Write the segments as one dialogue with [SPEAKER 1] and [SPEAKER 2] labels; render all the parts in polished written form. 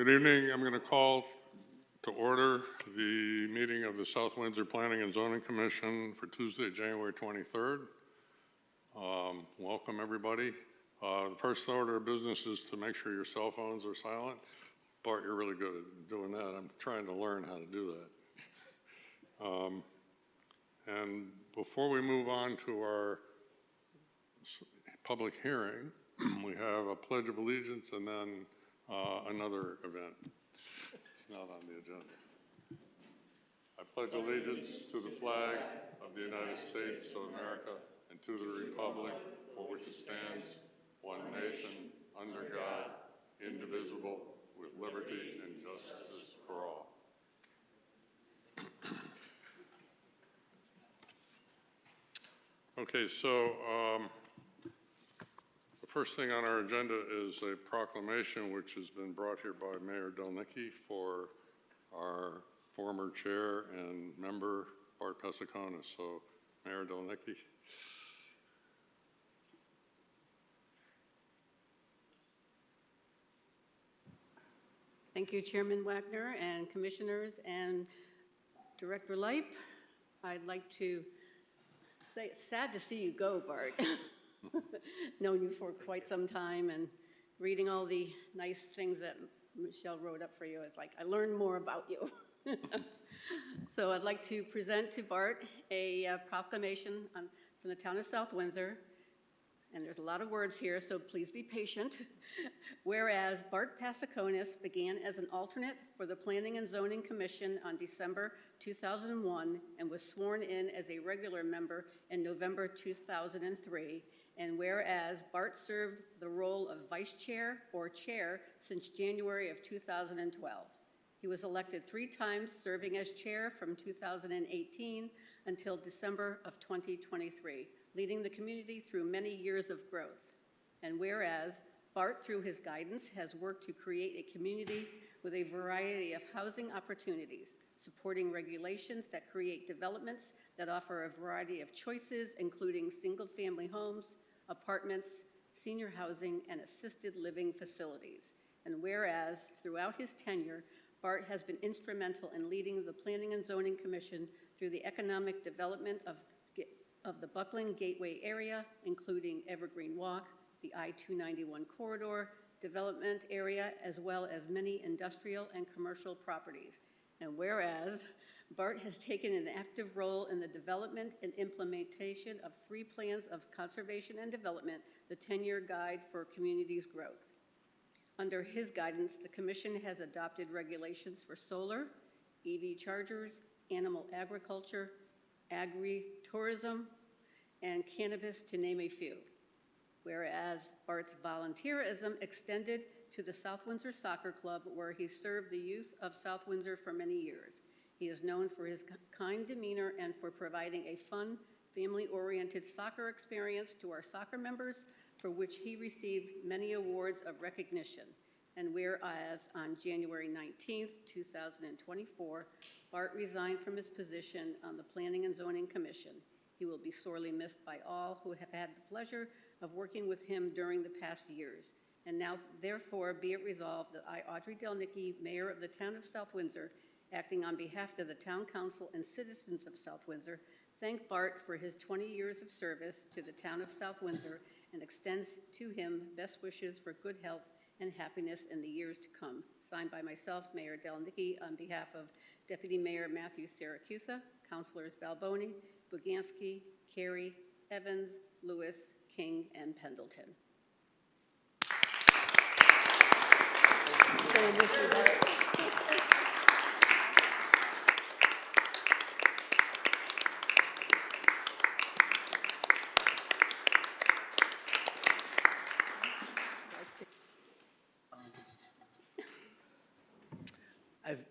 [SPEAKER 1] Good evening. I'm going to call to order the meeting of the South Windsor Planning and Zoning Commission for Tuesday, January 23rd. Welcome, everybody. The first order of business is to make sure your cell phones are silent. Bart, you're really good at doing that. I'm trying to learn how to do that. And before we move on to our public hearing, we have a Pledge of Allegiance and then another event. It's not on the agenda. I pledge allegiance to the flag of the United States of America and to the republic for which it stands, one nation, under God, indivisible, with liberty and justice for all. Okay, so the first thing on our agenda is a proclamation which has been brought here by Mayor Delnicki for our former chair and member, Bart Pesaconis. So, Mayor Delnicki.
[SPEAKER 2] Thank you, Chairman Wagner and Commissioners and Director Leip. I'd like to say it's sad to see you go, Bart. Known you for quite some time and reading all the nice things that Michelle wrote up for you. It's like I learned more about you. So I'd like to present to Bart a proclamation from the town of South Windsor. And there's a lot of words here, so please be patient. Whereas Bart Pesaconis began as an alternate for the Planning and Zoning Commission on December 2001 and was sworn in as a regular member in November 2003. And whereas Bart served the role of vice chair or chair since January of 2012. He was elected 3 times, serving as chair from 2018 until December of 2023. Leading the community through many years of growth. And whereas Bart, through his guidance, has worked to create a community with a variety of housing opportunities, supporting regulations that create developments that offer a variety of choices, including single-family homes, apartments, senior housing, and assisted living facilities. And whereas throughout his tenure, Bart has been instrumental in leading the Planning and Zoning Commission through the economic development of the Buckland Gateway area, including Evergreen Walk, the I-291 corridor, development area, as well as many industrial and commercial properties. And whereas Bart has taken an active role in the development and implementation of 3 plans of conservation and development, the 10-year guide for communities growth. Under his guidance, the Commission has adopted regulations for solar, EV chargers, animal agriculture, agri-tourism, and cannabis, to name a few. Whereas Bart's volunteerism extended to the South Windsor Soccer Club, where he served the youth of South Windsor for many years. He is known for his kind demeanor and for providing a fun, family-oriented soccer experience to our soccer members, for which he received many awards of recognition. And whereas on January 19th, 2024, Bart resigned from his position on the Planning and Zoning Commission. He will be sorely missed by all who have had the pleasure of working with him during the past years. And now, therefore, be it resolved that I, Audrey Delnicki, Mayor of the Town of South Windsor, acting on behalf of the Town Council and citizens of South Windsor, thank Bart for his 20 years of service to the Town of South Windsor and extends to him best wishes for good health and happiness in the years to come. Signed by myself, Mayor Delnicki, on behalf of Deputy Mayor Matthew Siracusa, Councilors Balboni, Bugansky, Carey, Evans, Lewis, King, and Pendleton.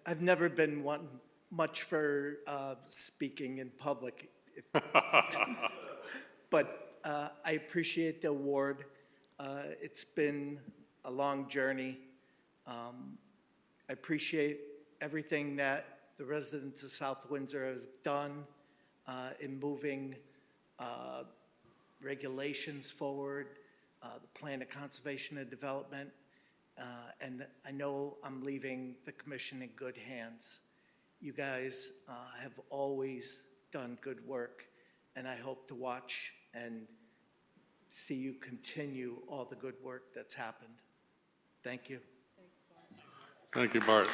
[SPEAKER 3] I've never been one much for speaking in public, but I appreciate the award. It's been a long journey. I appreciate everything that the residents of South Windsor has done in moving regulations forward, the plan of conservation and development, And I know I'm leaving the commission in good hands. You guys have always done good work, and I hope to watch and see you continue all the good work that's happened. Thank you.
[SPEAKER 1] Thank you, Bart.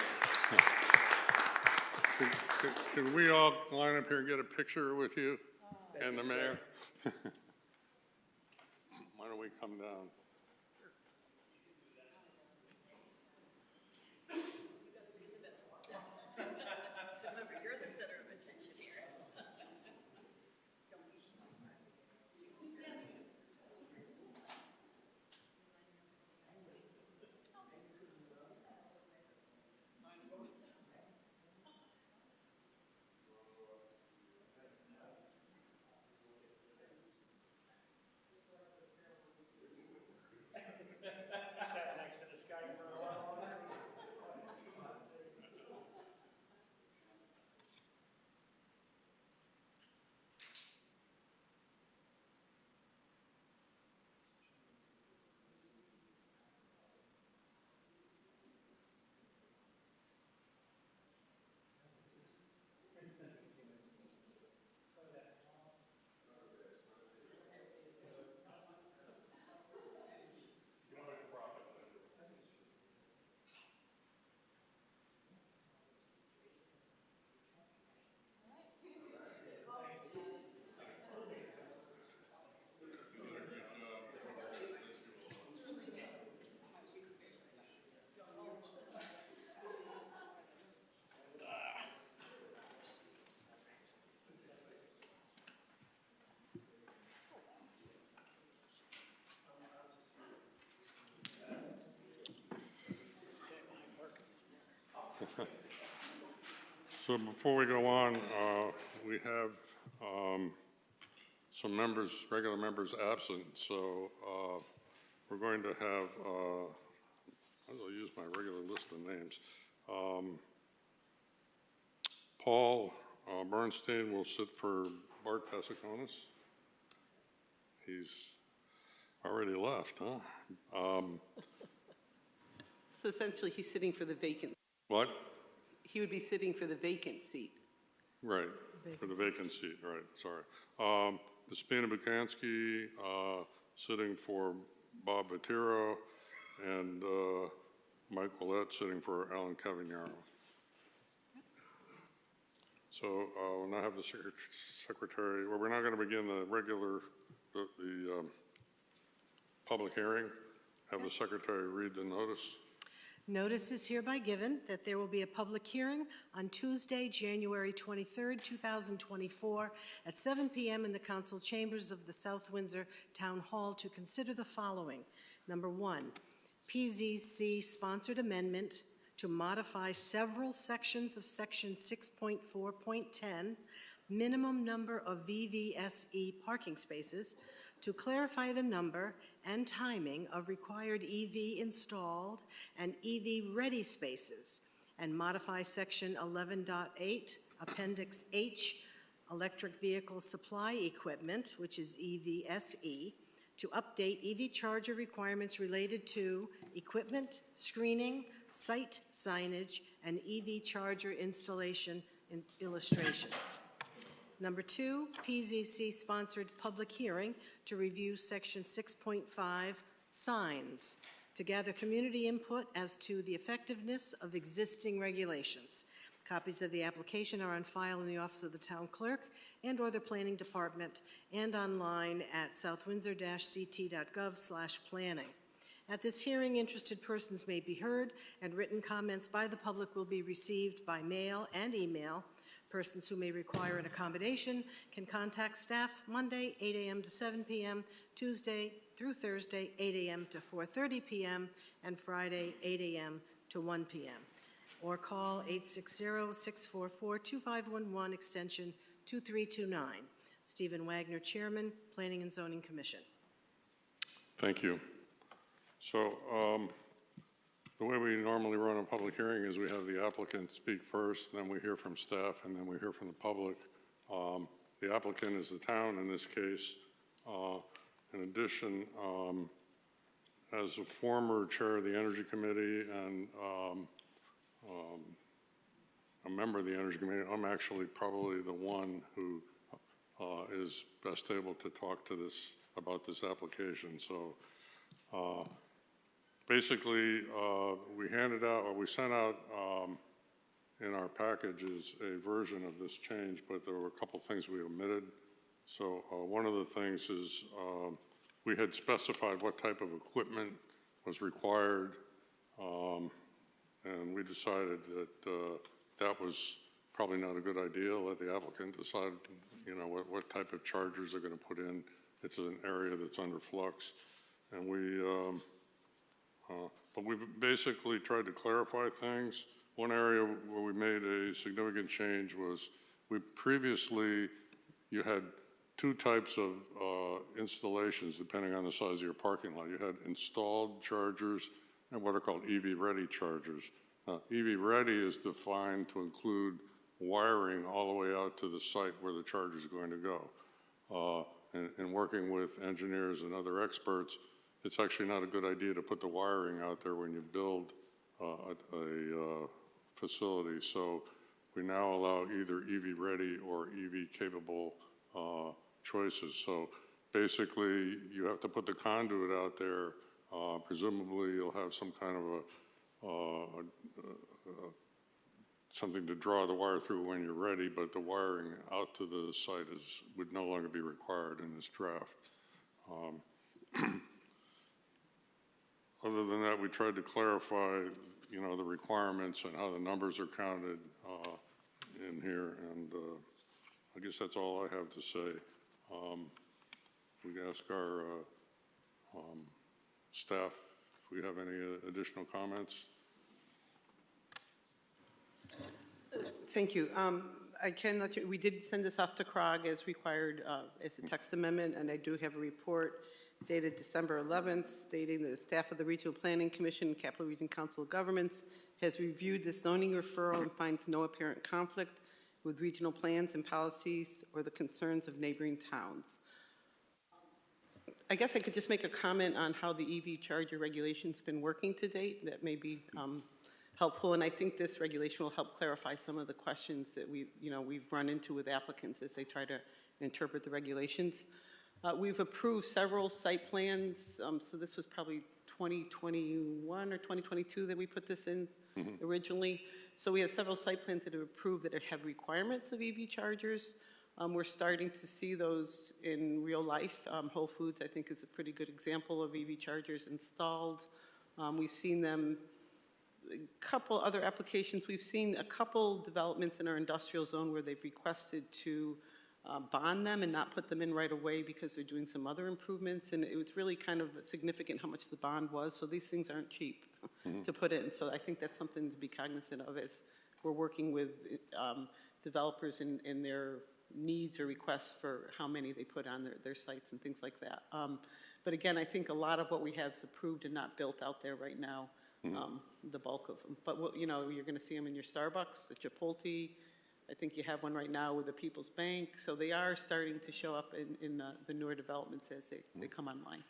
[SPEAKER 1] Can we all line up here and get a picture with you and the mayor? Why don't we come down?
[SPEAKER 2] Remember, you're the center of attention here. Don't be shy.
[SPEAKER 1] So before we go on, we have some members, regular members absent, so we're going to have, I'll use my regular list of names. Paul Bernstein will sit for Bart Pasiconis. He's already left, huh?
[SPEAKER 4] So essentially, he's sitting for the vacant,
[SPEAKER 1] What?
[SPEAKER 4] he would be sitting for the vacant seat.
[SPEAKER 1] Right, for the vacant seat, right, sorry. Despina Bukansky, sitting for Bob Vatiro, and Mike Willett sitting for Alan Cavagnaro. So we'll now have the secretary, well, we're not going to begin the regular, the public hearing. Have the secretary read the notice.
[SPEAKER 5] Notice is hereby given that there will be a public hearing on Tuesday, January 23rd, 2024, at 7 p.m. in the council chambers of the South Windsor Town Hall to consider the following. Number one, PZC-sponsored amendment to modify several sections of Section 6.4.10, minimum number of VVSE parking spaces, to clarify the number and timing of required EV installed and EV-ready spaces, and modify Section 11.8, Appendix H, electric vehicle supply equipment, which is EVSE, to update EV charger requirements related to equipment, screening, site signage, and EV charger installation and illustrations. Number two, PZC-sponsored public hearing to review Section 6.5 signs, to gather community input as to the effectiveness of existing regulations. Copies of the application are on file in the office of the town clerk and/or the planning department and online at southwindsor-ct.gov/planning. At this hearing, interested persons may be heard, and written comments by the public will be received by mail and email. Persons who may require an accommodation can contact staff Monday, 8 a.m. to 7 p.m., Tuesday through Thursday, 8 a.m. to 4:30 p.m., and Friday, 8 a.m. to 1 p.m. Or call 860-644-2511, extension 2329. Stephen Wagner, Chairman, Planning and Zoning Commission.
[SPEAKER 1] Thank you. So the way we normally run a public hearing is we have the applicant speak first, then we hear from staff, and then we hear from the public. The applicant is the town in this case. In addition, as a former chair of the Energy Committee and a member of the Energy Committee, I'm actually probably the one who is best able to talk to this about this application. So basically, we sent out in our packages a version of this change, but there were a couple things we omitted. So one of the things is we had specified what type of equipment was required, and we decided that that was probably not a good idea. Let the applicant decide, you know, what type of chargers they're going to put in. It's an area that's under flux, and but we've basically tried to clarify things. One area where we made a significant change was you had two types of installations depending on the size of your parking lot. You had installed chargers and what are called EV-ready chargers. Now, EV-ready is defined to include wiring all the way out to the site where the charger is going to go. And working with engineers and other experts, it's actually not a good idea to put the wiring out there when you build a facility. So we now allow either EV-ready or EV-capable choices. So basically, you have to put the conduit out there. Presumably, you'll have some kind of something to draw the wire through when you're ready, but the wiring out to the site would no longer be required in this draft. Other than that, we tried to clarify, you know, the requirements and how the numbers are counted in here, and I guess that's all I have to say. We can ask our staff if we have any additional comments.
[SPEAKER 4] Thank you. I can let you, we did send this off to CROG as required as a text amendment, and I do have a report dated December 11th stating that the staff of the Regional Planning Commission, Capital Region Council of Governments, has reviewed the zoning referral and finds no apparent conflict with regional plans and policies or the concerns of neighboring towns. I guess I could just make a comment on how the EV charger regulation's been working to date. That may be helpful, and I think this regulation will help clarify some of the questions that we've run into with applicants as they try to interpret the regulations. We've approved several site plans, so this was probably 2021 or 2022 that we put this in originally. So we have several site plans that have approved that have requirements of EV chargers. We're starting to see those in real life. Whole Foods, I think, is a pretty good example of EV chargers installed. We've seen them, a couple other applications. We've seen a couple developments in our industrial zone where they've requested to bond them and not put them in right away because they're doing some other improvements, and it was really kind of significant how much the bond was, so these things aren't cheap to put in. So I think that's something to be cognizant of as we're working with developers in their needs or requests for how many they put on their sites and things like that. But again, I think a lot of what we have is approved and not built out there right now, the bulk of them. But you're going to see them in your Starbucks, at Chipotle. I think you have one right now with the People's Bank. So they are starting to show up in the newer developments as they come online.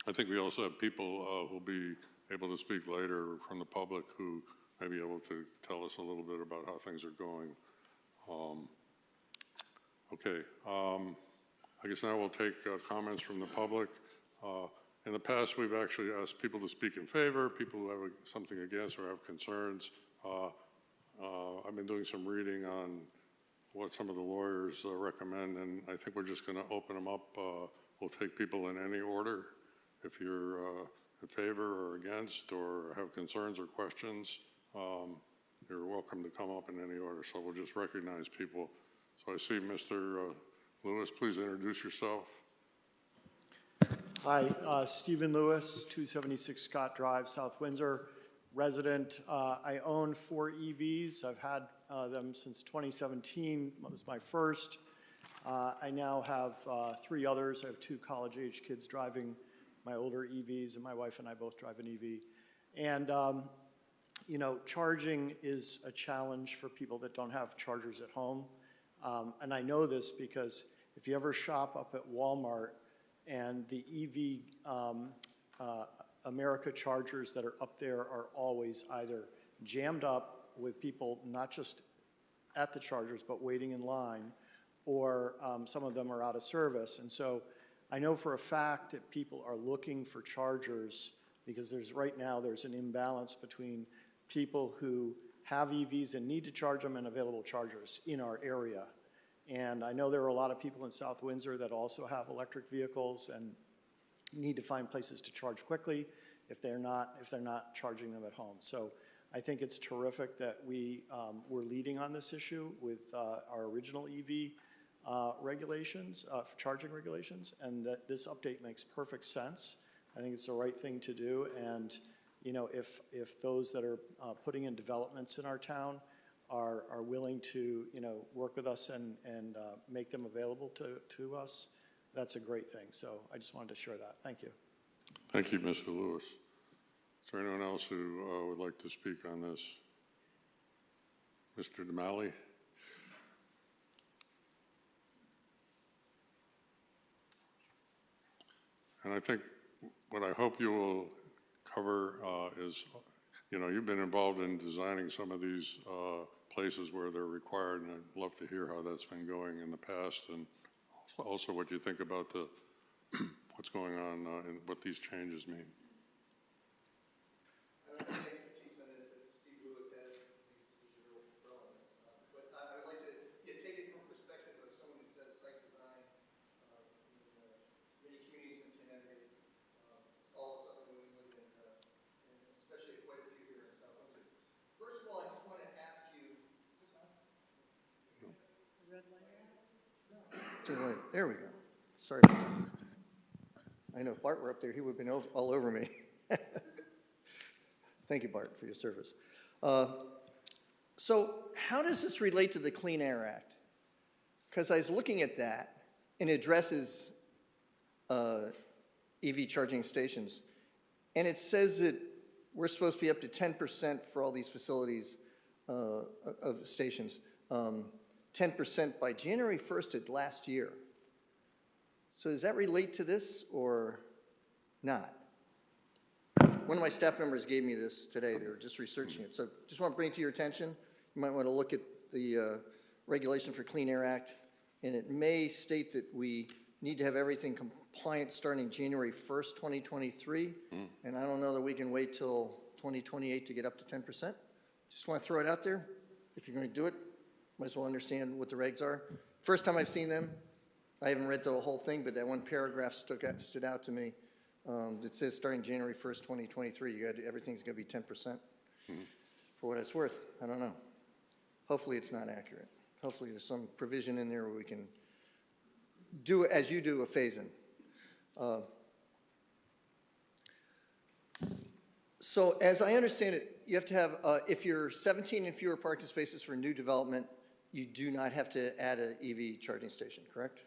[SPEAKER 1] I think we also have people who will be able to speak later from the public who may be able to tell us a little bit about how things are going. Okay, I guess now we'll take comments from the public. In the past, we've actually asked people to speak in favor, people who have something against or have concerns. I've been doing some reading on what some of the lawyers recommend, and I think we're just going to open them up. We'll take people in any order. If you're in favor or against or have concerns or questions, you're welcome to come up in any order. So we'll just recognize people. So I see Mr. Lewis, please introduce yourself.
[SPEAKER 6] Hi, Stephen Lewis, 276 Scott Drive, South Windsor, resident. I own 4 EVs. I've had them since 2017. That was my first. I now have 3 others. I have 2 college-age kids driving my older EVs, and my wife and I both drive an EV. And, charging is a challenge for people that don't have chargers at home. And I know this because if you ever shop up at Walmart and the EV America chargers that are up there are always either jammed up with people not just at the chargers, but waiting in line, or some of them are out of service. And so I know for a fact that people are looking for chargers because right now there's an imbalance between people who have EVs and need to charge them and available chargers in our area. And I know there are a lot of people in South Windsor that also have electric vehicles and need to find places to charge quickly if they're not charging them at home. So I think it's terrific that we're leading on this issue with our original EV regulations, charging regulations, and that this update makes perfect sense. I think it's the right thing to do, and you know, if those that are putting in developments in our town are willing to, you know, work with us and make them available to us, that's a great thing. So I just wanted to share that. Thank you.
[SPEAKER 1] Thank you, Mr. Lewis. Is there anyone else who would like to speak on this? Mr. Damali? And I think what I hope you will cover is, you know, you've been involved in designing some of these places where they're required, and I'd love to hear how that's been going in the past, and also what you think about what's going on and what these changes mean.
[SPEAKER 7] I don't have any expertise on this that Steve Lewis has. He's a real pro on this. But I would like to take it from the perspective of someone who does site design in many communities in Connecticut, all of Southern New England, and especially quite a few here in South Windsor. First of all, I just want to ask you, is this on? No. Red light? No. There we go. Sorry about that. I know if Bart were up there, he would have been all over me. Thank you, Bart, for your service. So how does this relate to the Clean Air Act? Because I was looking at that, and it addresses EV charging stations. And it says that we're supposed to be up to 10% for all these facilities of stations. 10% by January 1st of last year. So does that relate to this or not? One of my staff members gave me this today. They were just researching it. So just want to bring it to your attention. You might want to look at the regulation for Clean Air Act. And it may state that we need to have everything compliant starting January 1st, 2023. And I don't know that we can wait till 2028 to get up to 10%. Just want to throw it out there. If you're going to do it, might as well understand what the regs are. First time I've seen them. I haven't read the whole thing, but that one paragraph stood out to me. It says starting January 1st, 2023, everything's going to be 10%. For what it's worth, I don't know. Hopefully it's not accurate. Hopefully there's some provision in there where we can do, as you do, a phase-in. So as I understand it, you have to have, if you're 17 and fewer parking spaces for new development, you do not have to add an EV charging station, correct?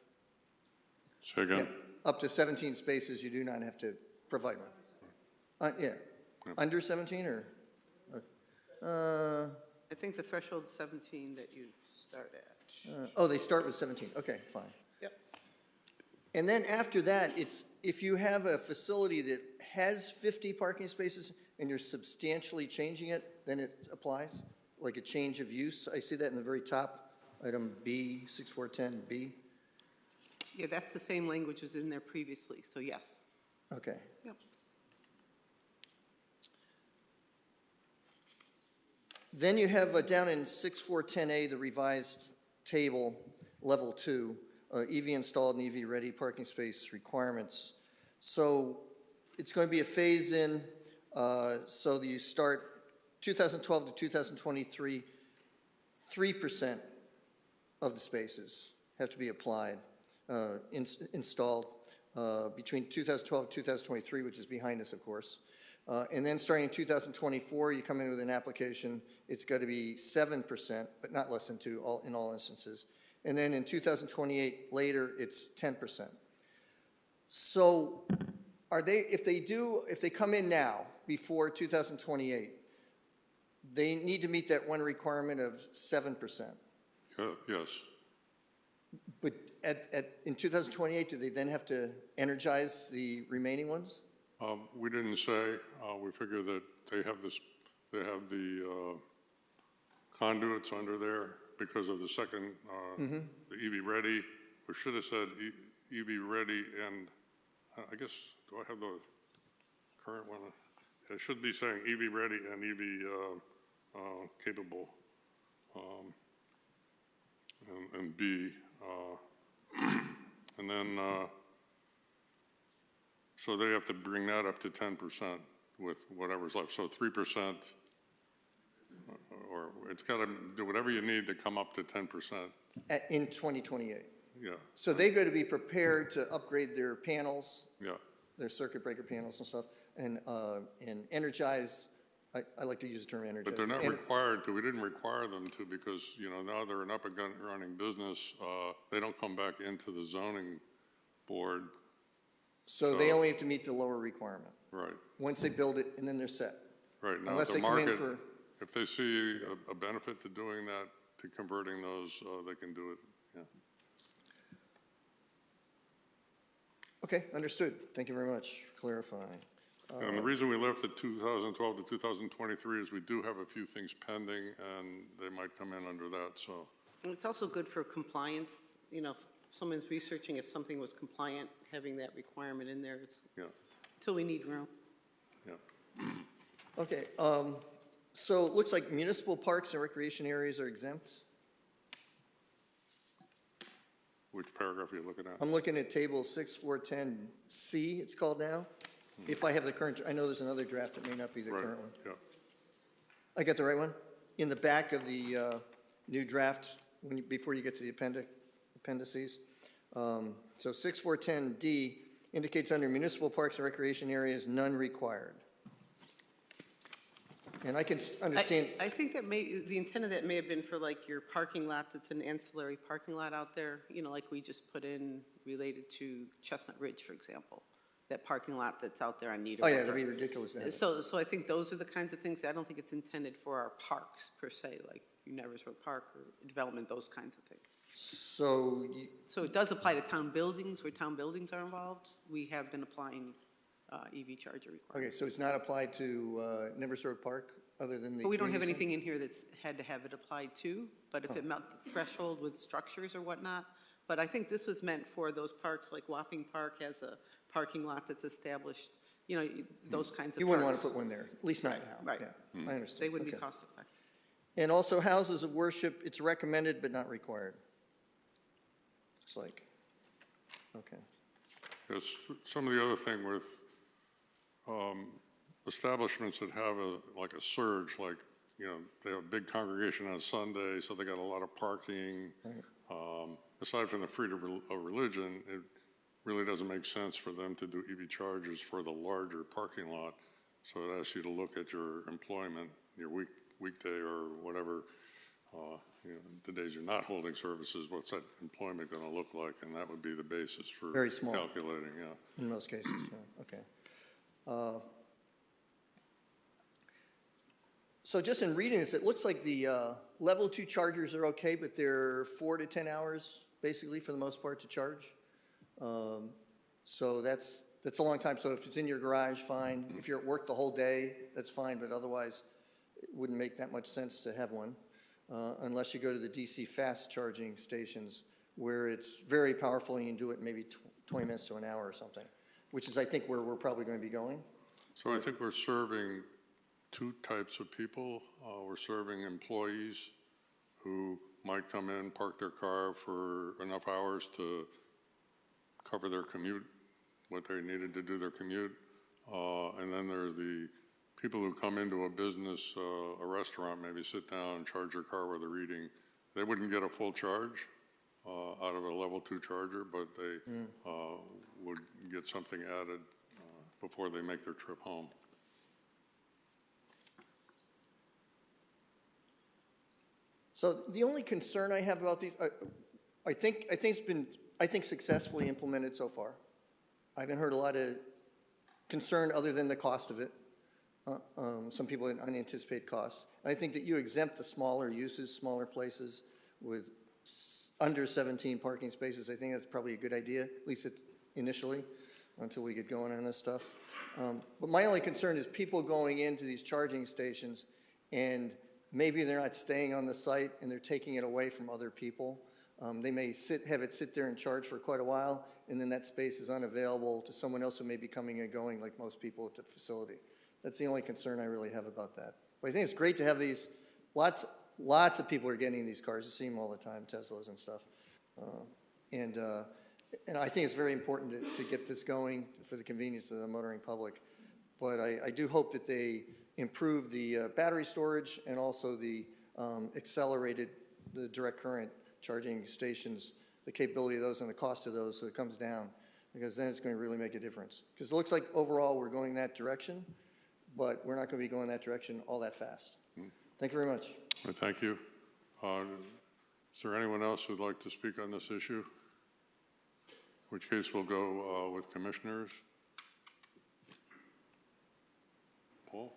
[SPEAKER 1] Say again?
[SPEAKER 7] Yeah. Up to 17 spaces, you do not have to provide one. Yeah. Under 17 or?
[SPEAKER 4] I think the threshold is 17 that you start at.
[SPEAKER 7] Oh, they start with 17. Okay, fine.
[SPEAKER 4] Yep.
[SPEAKER 7] And then after that, it's if you have a facility that has 50 parking spaces and you're substantially changing it, then it applies, like a change of use. I see that in the very top, item B, 6410B.
[SPEAKER 4] Yeah, that's the same language as in there previously, so yes.
[SPEAKER 7] Okay.
[SPEAKER 4] Yep.
[SPEAKER 7] Then you have down in 6410A, the revised table, level 2, EV installed and EV ready parking space requirements. So it's going to be a phase-in, so that you start 2012 to 2023, 3% of the spaces have to be applied, installed between 2012 and 2023, which is behind us, of course. And then starting in 2024, you come in with an application, it's got to be 7%, but not less than 2 in all instances. And then in 2028 later, it's 10%. So are they, if they come in now before 2028, they need to meet that one requirement of 7%.
[SPEAKER 1] Yes.
[SPEAKER 7] But in 2028, do they then have to energize the remaining ones?
[SPEAKER 1] We didn't say, we figure that they have the conduits under there because of the second, the EV Ready. We should have said EV Ready and, I guess, do I have the current one? It should be saying EV Ready and EV capable. And B, and then, so they have to bring that up to 10% with whatever's left. So 3%, or it's got to do whatever you need to come up to 10%.
[SPEAKER 7] In 2028.
[SPEAKER 1] Yeah,
[SPEAKER 7] So they're going to be prepared to upgrade their panels,
[SPEAKER 1] yeah.
[SPEAKER 7] their circuit breaker panels and stuff, and energize, I like to use the term energize.
[SPEAKER 1] But they're not
[SPEAKER 7] and-
[SPEAKER 1] required to, we didn't require them to because, you know, now they're an up and running business. They don't come back into the zoning board,
[SPEAKER 7] So they only have to meet the lower requirement.
[SPEAKER 1] right,
[SPEAKER 7] Once they build it, and then they're set.
[SPEAKER 1] right. Now,
[SPEAKER 7] Unless
[SPEAKER 1] if the
[SPEAKER 7] they come in
[SPEAKER 1] market,
[SPEAKER 7] for,
[SPEAKER 1] if they see a benefit to doing that, to converting those, they can do it, yeah.
[SPEAKER 7] okay, understood. Thank you very much for clarifying.
[SPEAKER 1] And the reason we left it 2012 to 2023 is we do have a few things pending, and they might come in under that, so,
[SPEAKER 4] And it's also good for compliance, you know, if someone's researching if something was compliant, having that requirement in there, it's,
[SPEAKER 1] yeah,
[SPEAKER 4] till we need room.
[SPEAKER 1] yeah.
[SPEAKER 7] Okay, so it looks like municipal parks and recreation areas are exempt.
[SPEAKER 1] Which paragraph are you looking at?
[SPEAKER 7] I'm looking at table 6410C, it's called now. If I have the current, I know there's another draft, it may not be the
[SPEAKER 1] Right,
[SPEAKER 7] current one.
[SPEAKER 1] yeah.
[SPEAKER 7] I got the right one? In the back of the new draft, before you get to the appendices. So 6410D indicates under municipal parks and recreation areas, none required. And I can understand,
[SPEAKER 4] I think that the intent of that may have been for like your parking lot that's an ancillary parking lot out there, you know, like we just put in related to Chestnut Ridge, for example, that parking lot that's out there on Needham
[SPEAKER 7] oh yeah,
[SPEAKER 4] River.
[SPEAKER 7] that'd be ridiculous to have it.
[SPEAKER 4] So I think those are the kinds of things, I don't think it's intended for our parks per se, like Nevers Road Park or development, those kinds of things.
[SPEAKER 7] So,
[SPEAKER 4] So it does apply to town buildings, where town buildings are involved. We have been applying EV charger
[SPEAKER 7] okay,
[SPEAKER 4] requirements.
[SPEAKER 7] so it's not applied to Nevers Road Park, other than the.
[SPEAKER 4] But we don't have
[SPEAKER 7] community
[SPEAKER 4] anything in here that's had to have it applied to, but if it met the threshold with structures or whatnot. But I think this was meant for those parks, like Wapping Park has a parking lot that's established, you know, those kinds of parks.
[SPEAKER 7] You wouldn't want to put one there, at least not now.
[SPEAKER 4] Right.
[SPEAKER 7] Yeah, I understand.
[SPEAKER 4] They wouldn't be
[SPEAKER 7] Okay.
[SPEAKER 4] cost effective.
[SPEAKER 7] And also houses of worship, it's recommended but not required. Looks like. Okay.
[SPEAKER 1] Because some of the other thing with establishments that have like a surge, like, you know, they have a big congregation on Sunday, so they got a lot of parking. Aside from the freedom of religion, it really doesn't make sense for them to do EV chargers for the larger parking lot. So it asks you to look at your employment, your weekday or whatever, you know, the days you're not holding services, what's that employment going to look like? And that would be the basis for
[SPEAKER 7] Very small.
[SPEAKER 1] calculating, yeah.
[SPEAKER 7] In most cases, yeah, okay. So just in reading this, it looks like the level 2 chargers are okay, but they're 4 to 10 hours, basically, for the most part, to charge. So that's a long time. So if it's in your garage, fine. If you're at work the whole day, that's fine, but otherwise, it wouldn't make that much sense to have one, unless you go to the DC fast charging stations, where it's very powerful and you can do it in maybe 20 minutes to an hour or something, which is, I think, where we're probably going to be going.
[SPEAKER 1] So I think we're serving two types of people. We're serving employees who might come in, park their car for enough hours to cover their commute, what they needed to do their commute. And then there are the people who come into a business, a restaurant, maybe sit down, charge their car while they're eating. They wouldn't get a full charge out of a level 2 charger, but they would get something added before they make their trip home.
[SPEAKER 7] So the only concern I have about these, I think it's been, successfully implemented so far. I haven't heard a lot of concern other than the cost of it. Some people had unanticipated costs. I think that you exempt the smaller uses, smaller places with under 17 parking spaces. I think that's probably a good idea, at least initially. until we get going on this stuff. But my only concern is people going into these charging stations, and maybe they're not staying on the site and they're taking it away from other people. They may have it sit there and charge for quite a while, and then that space is unavailable to someone else who may be coming and going like most people at the facility. That's the only concern I really have about that. But I think it's great to have these, lots of people are getting these cars. You see them all the time, Teslas and stuff. And I think it's very important to get this going for the convenience of the motoring public. But I do hope that they improve the battery storage and also the the direct current charging stations, the capability of those and the cost of those, so it comes down, because then it's going to really make a difference. Because it looks like overall we're going that direction, but we're not going to be going that direction all that fast. Thank you very much.
[SPEAKER 1] Well, thank you. Is there anyone else who'd like to speak on this issue? In which case we'll go with commissioners. Paul?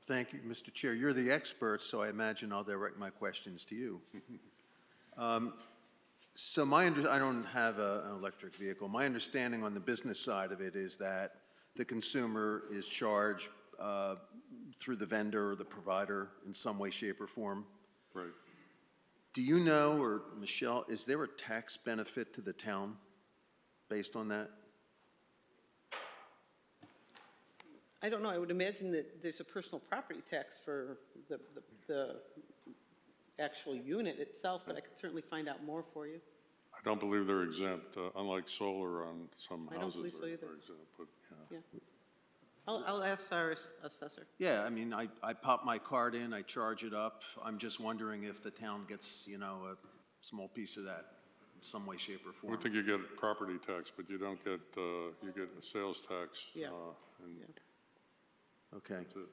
[SPEAKER 8] Thank you, Mr. Chair. You're the expert, so I imagine I'll direct my questions to you. So I don't have an electric vehicle. My understanding on the business side of it is that the consumer is charged through the vendor or the provider in some way, shape, or form.
[SPEAKER 1] Right.
[SPEAKER 8] Do you know, or Michelle, is there a tax benefit to the town based on that?
[SPEAKER 4] I don't know, I would imagine that there's a personal property tax for the actual unit itself, but I could certainly find out more for you.
[SPEAKER 1] I don't believe they're exempt, unlike solar on some
[SPEAKER 4] I don't
[SPEAKER 1] houses
[SPEAKER 4] believe so
[SPEAKER 1] are
[SPEAKER 4] either.
[SPEAKER 1] exempt, but yeah.
[SPEAKER 4] Yeah. I'll ask our assessor.
[SPEAKER 8] Yeah, I mean, I pop my card in, I charge it up. I'm just wondering if the town gets, you know, a small piece of that in some way, shape, or
[SPEAKER 1] I
[SPEAKER 8] form.
[SPEAKER 1] would think you get property tax, but you don't get, you get a sales tax.
[SPEAKER 4] Yeah.
[SPEAKER 1] And
[SPEAKER 4] Yeah.
[SPEAKER 8] Okay.
[SPEAKER 1] that's it,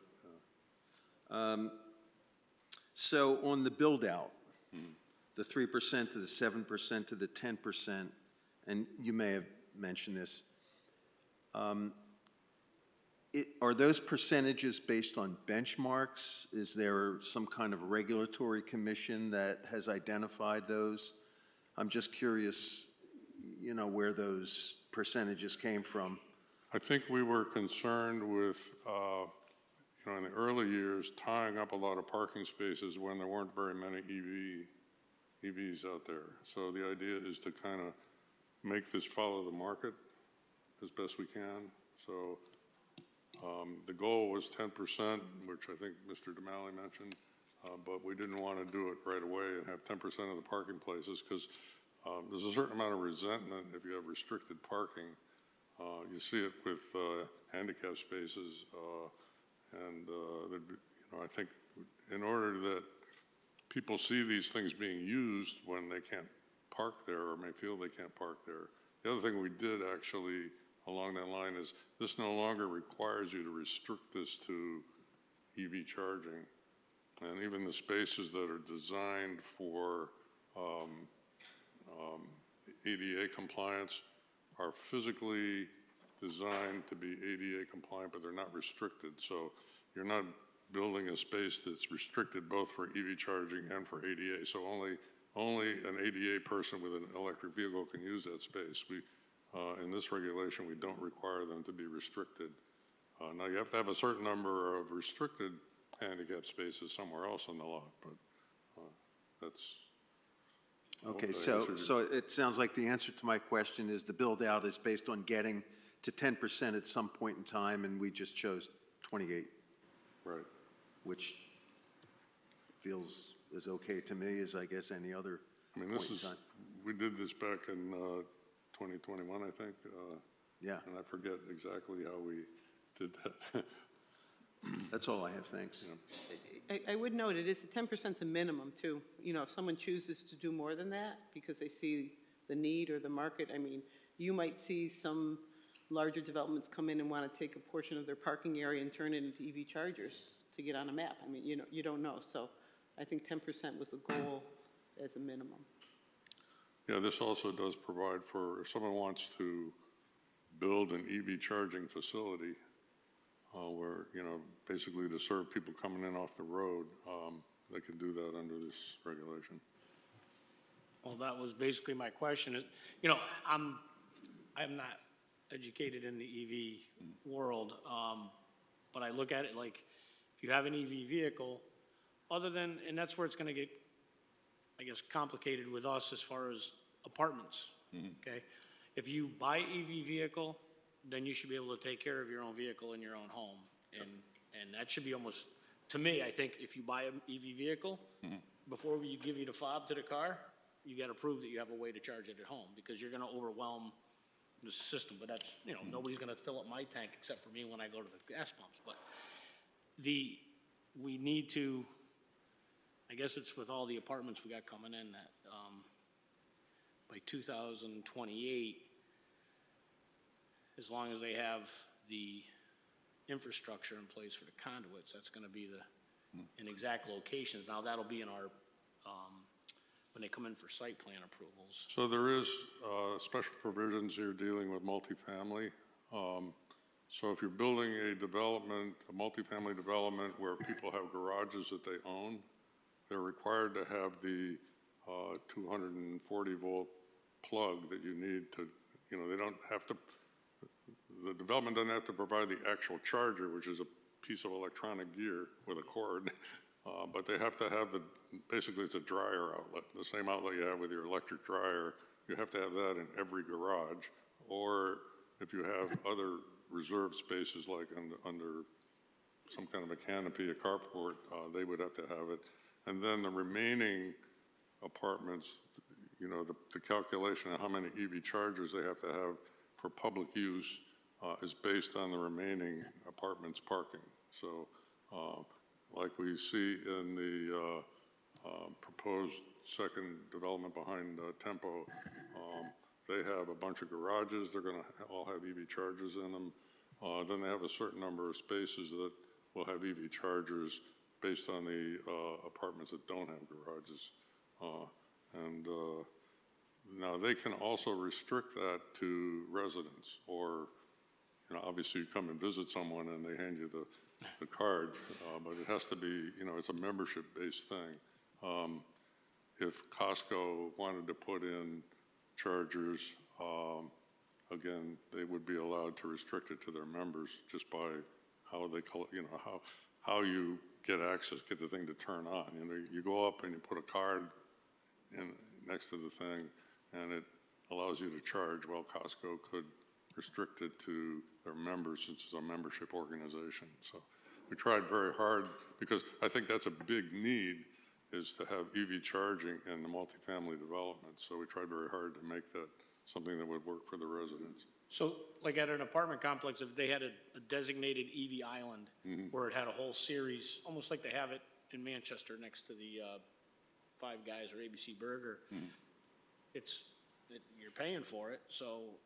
[SPEAKER 1] yeah.
[SPEAKER 8] So on the build-out, the 3% to the 7% to the 10%, and you may have mentioned this, are those percentages based on benchmarks? Is there some kind of regulatory commission that has identified those? I'm just curious, you know, where those percentages came from.
[SPEAKER 1] I think we were concerned with, you know, in the early years, tying up a lot of parking spaces when there weren't very many EVs out there. So the idea is to kind of make this follow the market as best we can. So the goal was 10%, which I think Mr. Damali mentioned, but we didn't want to do it right away and have 10% of the parking places, because there's a certain amount of resentment if you have restricted parking. You see it with handicap spaces, and you know, I think in order that people see these things being used when they can't park there or may feel they can't park there. The other thing we did actually along that line is this no longer requires you to restrict this to EV charging. And even the spaces that are designed for ADA compliance are physically designed to be ADA compliant, but they're not restricted. So you're not building a space that's restricted both for EV charging and for ADA. So only an ADA person with an electric vehicle can use that space. In this regulation, we don't require them to be restricted. Now, you have to have a certain number of restricted handicap spaces somewhere else on the lot, but that's...
[SPEAKER 8] Okay, so it sounds like the answer to my question is the build-out is based on getting to 10% at some point in time, and we just chose 28.
[SPEAKER 1] Right.
[SPEAKER 8] Which feels as okay to me as, I guess, any other
[SPEAKER 1] I mean,
[SPEAKER 8] point in time.
[SPEAKER 1] we did this back in 2021, I think.
[SPEAKER 8] Yeah.
[SPEAKER 1] And I forget exactly how we did that.
[SPEAKER 8] That's all I have, thanks.
[SPEAKER 4] I would note it is 10% a minimum too. You know, if someone chooses to do more than that because they see the need or the market, I mean, you might see some larger developments come in and want to take a portion of their parking area and turn it into EV chargers to get on a map. I mean, you know, you don't know. So I think 10% was the goal as a minimum.
[SPEAKER 1] Yeah, this also does provide for, if someone wants to build an EV charging facility where, you know, basically to serve people coming in off the road, they can do that under this regulation.
[SPEAKER 9] Well, that was basically my question is, you know, I'm not educated in the EV world, but I look at it like, if you have an EV vehicle, other than, and that's where it's gonna get, I guess, complicated with us as far as apartments, okay? If you buy EV vehicle, then you should be able to take care of your own vehicle in your own home. And that should be almost, to me, I think if you buy an EV vehicle, before we give you the fob to the car, you gotta prove that you have a way to charge it at home, because you're gonna overwhelm the system. But that's, you know, nobody's gonna fill up my tank except for me when I go to the gas pumps. But we need to, I guess it's with all the apartments we got coming in, that by 2028, as long as they have the infrastructure in place for the conduits, that's gonna be in exact locations. Now, that'll be in our, when they come in for site plan approvals.
[SPEAKER 1] So there is special provisions here dealing with multifamily. So if you're building a development, a multifamily development where people have garages that they own, they're required to have the 240 volt plug that you need to, you know, they don't have to, the development doesn't have to provide the actual charger, which is a piece of electronic gear with a cord, but they have to have basically it's a dryer outlet, the same outlet you have with your electric dryer. You have to have that in every garage, or if you have other reserved spaces like under some kind of a canopy, a carport, they would have to have it. And then the remaining apartments, you know, the calculation of how many EV chargers they have to have for public use is based on the remaining apartments parking. So like we see in the proposed second development behind Tempo, they have a bunch of garages. They're gonna all have EV chargers in them. Then they have a certain number of spaces that will have EV chargers based on the apartments that don't have garages. Now they can also restrict that to residents, or, you know, obviously you come and visit someone and they hand you the card, but it has to be, you know, it's a membership-based thing. If Costco wanted to put in chargers, again, they would be allowed to restrict it to their members just by how they call it, you know, how you get access, get the thing to turn on. You know, you go up and you put a card in next to the thing, and it allows you to charge. Well, Costco could restrict it to their members since it's a membership organization. So we tried very hard, because I think that's a big need, is to have EV charging in the multifamily development. So we tried very hard to make that something that would work for the residents.
[SPEAKER 9] So like at an apartment complex, if they had a designated EV island where it had a whole series, almost like they have it in Manchester next to the Five Guys or ABC Burger, you're paying for it, so.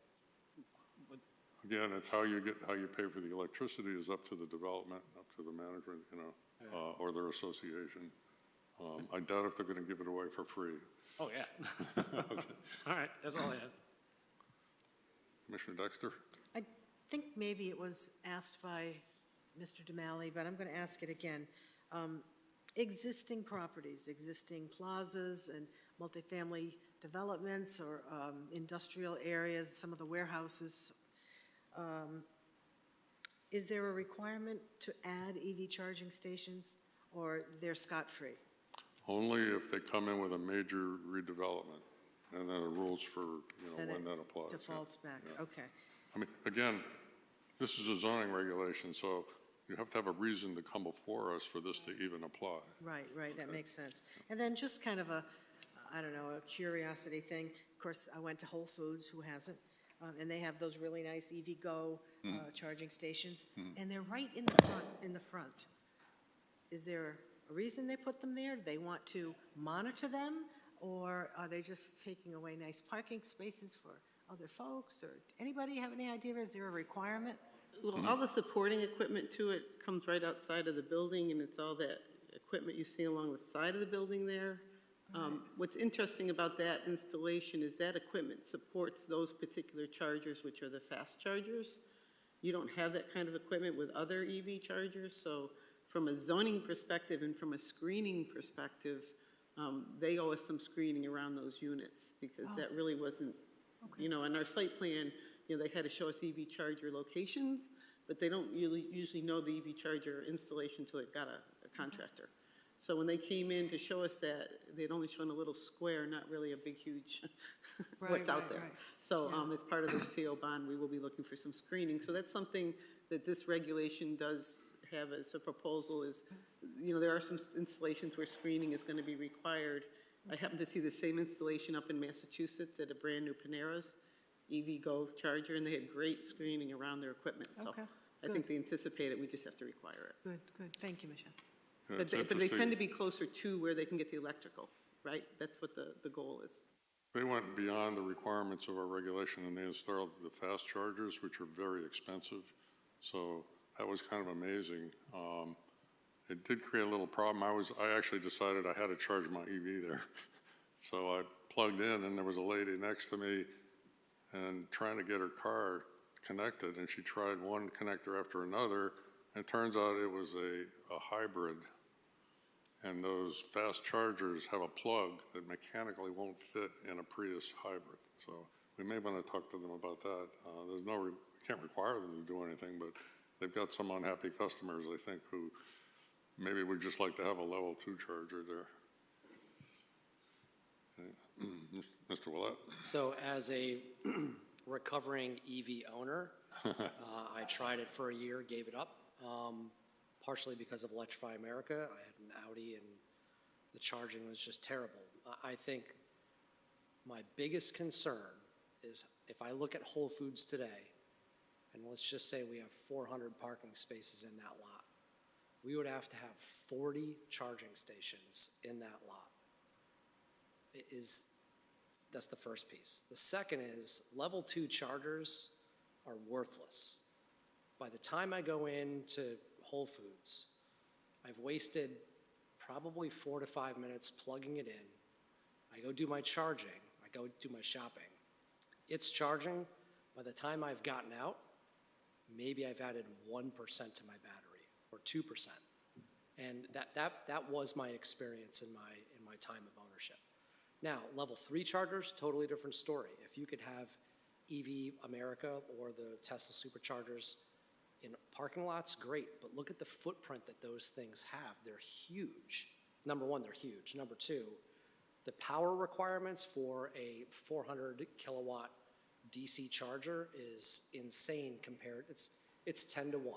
[SPEAKER 1] Again, it's how you pay for the electricity is up to the development, up to the management, you know, or their association. I doubt if they're gonna give it away for free.
[SPEAKER 9] Oh, yeah.
[SPEAKER 1] Okay.
[SPEAKER 9] All right, that's all I have.
[SPEAKER 1] Commissioner Dexter?
[SPEAKER 5] I think maybe it was asked by Mr. Damali, but I'm going to ask it again. Existing properties, existing plazas and multifamily developments or industrial areas, some of the warehouses, is there a requirement to add EV charging stations, or they're scot-free?
[SPEAKER 1] Only if they come in with a major redevelopment, and then the rules for, you know,
[SPEAKER 5] Then
[SPEAKER 1] when
[SPEAKER 5] it
[SPEAKER 1] that applies. yeah.
[SPEAKER 5] defaults back,
[SPEAKER 1] Yeah.
[SPEAKER 5] okay.
[SPEAKER 1] I mean, again, this is a zoning regulation, so you have to have a reason to come before us for this to even apply.
[SPEAKER 5] Right, that makes sense. And then just kind of a curiosity thing. Of course, I went to Whole Foods, who hasn't? And they have those really nice EVgo charging stations, and they're right in the front. Is there a reason they put them there? Do they want to monitor them, or are they just taking away nice parking spaces for other folks? Or anybody have any idea? Is there a requirement?
[SPEAKER 4] Well, all the supporting equipment to it comes right outside of the building, and it's all that equipment you see along the side of the building there. What's interesting about that installation is that equipment supports those particular chargers, which are the fast chargers. You don't have that kind of equipment with other EV chargers, so from a zoning perspective and from a screening perspective, they owe us some screening around those units, because that really wasn't, you know, in our site plan, you know, they had to show us EV charger locations, but they don't usually know the EV charger installation until they've got a contractor. So when they came in to show us that, they'd only shown a little square, not really a big, huge what's out there. So as part of their CO bond, we will be looking for some screening. So that's something that this regulation does have as a proposal is, you know, there are some installations where screening is going to be required. I happened to see the same installation up in Massachusetts at a brand-new Panera's EV Go charger, and they had great screening around their equipment. So
[SPEAKER 5] Okay,
[SPEAKER 4] I think they anticipate it, we just have to require it.
[SPEAKER 5] Good, good. Thank you, Michelle.
[SPEAKER 1] Yeah,
[SPEAKER 4] But
[SPEAKER 1] it's
[SPEAKER 4] they tend
[SPEAKER 1] interesting.
[SPEAKER 4] to be closer to where they can get the electrical, right? That's what the goal is.
[SPEAKER 1] They went beyond the requirements of our regulation and they installed the fast chargers, which are very expensive. So that was kind of amazing. It did create a little problem. I actually decided I had to charge my EV there. So I plugged in and there was a lady next to me and trying to get her car connected, and she tried one connector after another. And it turns out it was a hybrid. And those fast chargers have a plug that mechanically won't fit in a Prius hybrid. So we may want to talk to them about that. Can't require them to do anything, but they've got some unhappy customers, I think, who maybe would just like to have a level 2 charger there. Mr. Willett?
[SPEAKER 10] So as a recovering EV owner, I tried it for a year, gave it up, partially because of Electrify America. I had an Audi and the charging was just terrible. I think my biggest concern is if I look at Whole Foods today, and let's just say we have 400 parking spaces in that lot, we would have to have 40 charging stations in that lot. That's the first piece. The second is level 2 chargers are worthless. By the time I go into Whole Foods, I've wasted probably 4 to 5 minutes plugging it in. I go do my charging, I go do my shopping. It's charging. By the time I've gotten out, maybe I've added 1% to my battery or 2%. And that was my experience in my time of ownership. Now, level 3 chargers, totally different story. If you could have EV America or the Tesla superchargers in parking lots, great, but look at the footprint that those things have. They're huge. Number one, they're huge. Number two, the power requirements for a 400 kilowatt DC charger is insane compared, it's 10 to 1.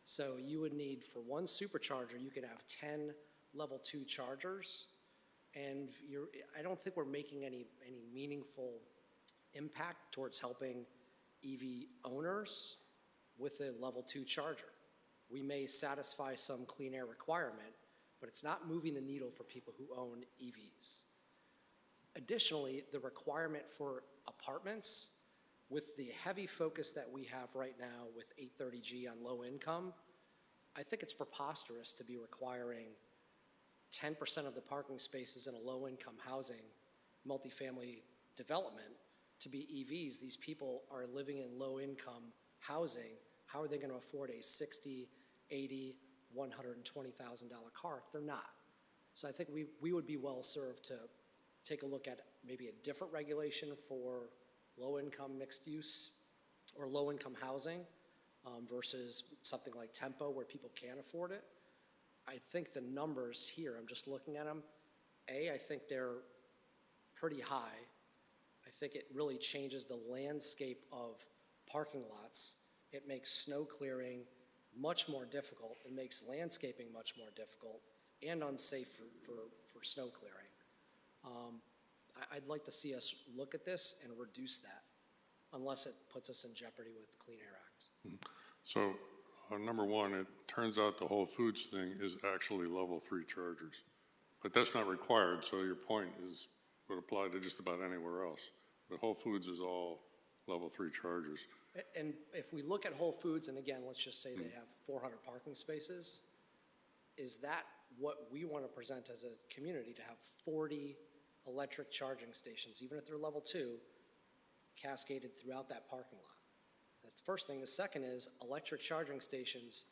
[SPEAKER 10] So you would need, for one supercharger, you could have 10 level 2 chargers, and I don't think we're making any meaningful impact towards helping EV owners with a level 2 charger. We may satisfy some clean air requirement, but it's not moving the needle for people who own EVs. Additionally, the requirement for apartments, with the heavy focus that we have right now with 830G on low income, I think it's preposterous to be requiring 10% of the parking spaces in a low income housing, multifamily development to be EVs. These people are living in low income housing. How are they going to afford a $60,000, $80,000, $120,000 car? They're not. So I think we would be well served to take a look at maybe a different regulation for low-income mixed use or low-income housing versus something like Tempo where people can't afford it. I think the numbers here, I'm just looking at them, I think they're pretty high. I think it really changes the landscape of parking lots. It makes snow clearing much more difficult. It makes landscaping much more difficult and unsafe for snow clearing. I'd like to see us look at this and reduce that, unless it puts us in jeopardy with the Clean Air Act.
[SPEAKER 1] So, number one, it turns out the Whole Foods thing is actually level 3 chargers. But that's not required, so your point would apply to just about anywhere else. But Whole Foods is all level 3 chargers.
[SPEAKER 10] And if we look at Whole Foods, and again, let's just say they have 400 parking spaces, is that what we want to present as a community, to have 40 electric charging stations, even if they're level 2, cascaded throughout that parking lot? That's the first thing. The second is electric charging stations,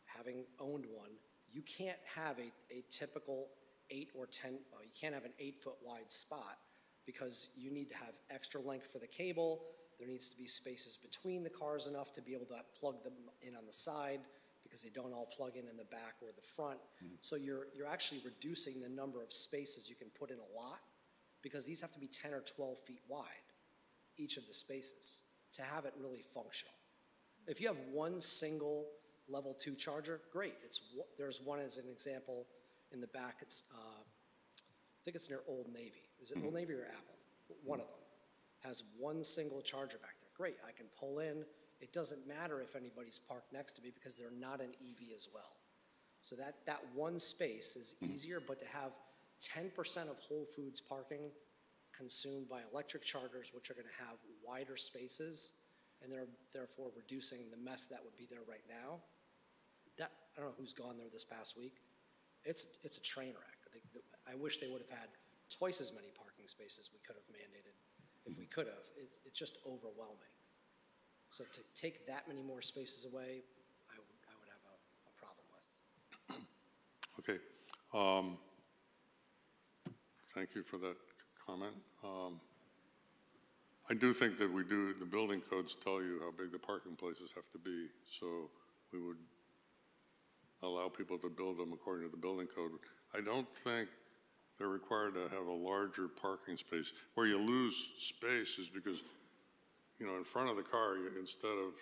[SPEAKER 10] having owned one, you can't have a typical 8 or 10, you can't have an 8-foot wide spot because you need to have extra length for the cable, There needs to be spaces between the cars enough to be able to plug them in on the side, because they don't all plug in the back or the front. So you're actually reducing the number of spaces you can put in a lot, because these have to be 10 or 12 feet wide, each of the spaces, to have it really functional. If you have one single level 2 charger, great. There's one as an example in the back. It's, I think it's near Old Navy. Is it Old Navy or Apple? One of them has one single charger back there. Great, I can pull in. It doesn't matter if anybody's parked next to me because they're not an EV as well. So that one space is easier, but to have 10% of Whole Foods parking consumed by electric chargers, which are going to have wider spaces, and they're therefore reducing the mess that would be there right now. I don't know who's gone there this past week. It's a train wreck. I wish they would have had twice as many parking spaces we could have mandated if we could have. It's just overwhelming. So to take that many more spaces away, I would have a problem with.
[SPEAKER 1] Okay. Thank you for that comment. I do think that the building codes tell you how big the parking places have to be, so we would allow people to build them according to the building code. I don't think they're required to have a larger parking space. Where you lose space is because, in front of the car, instead of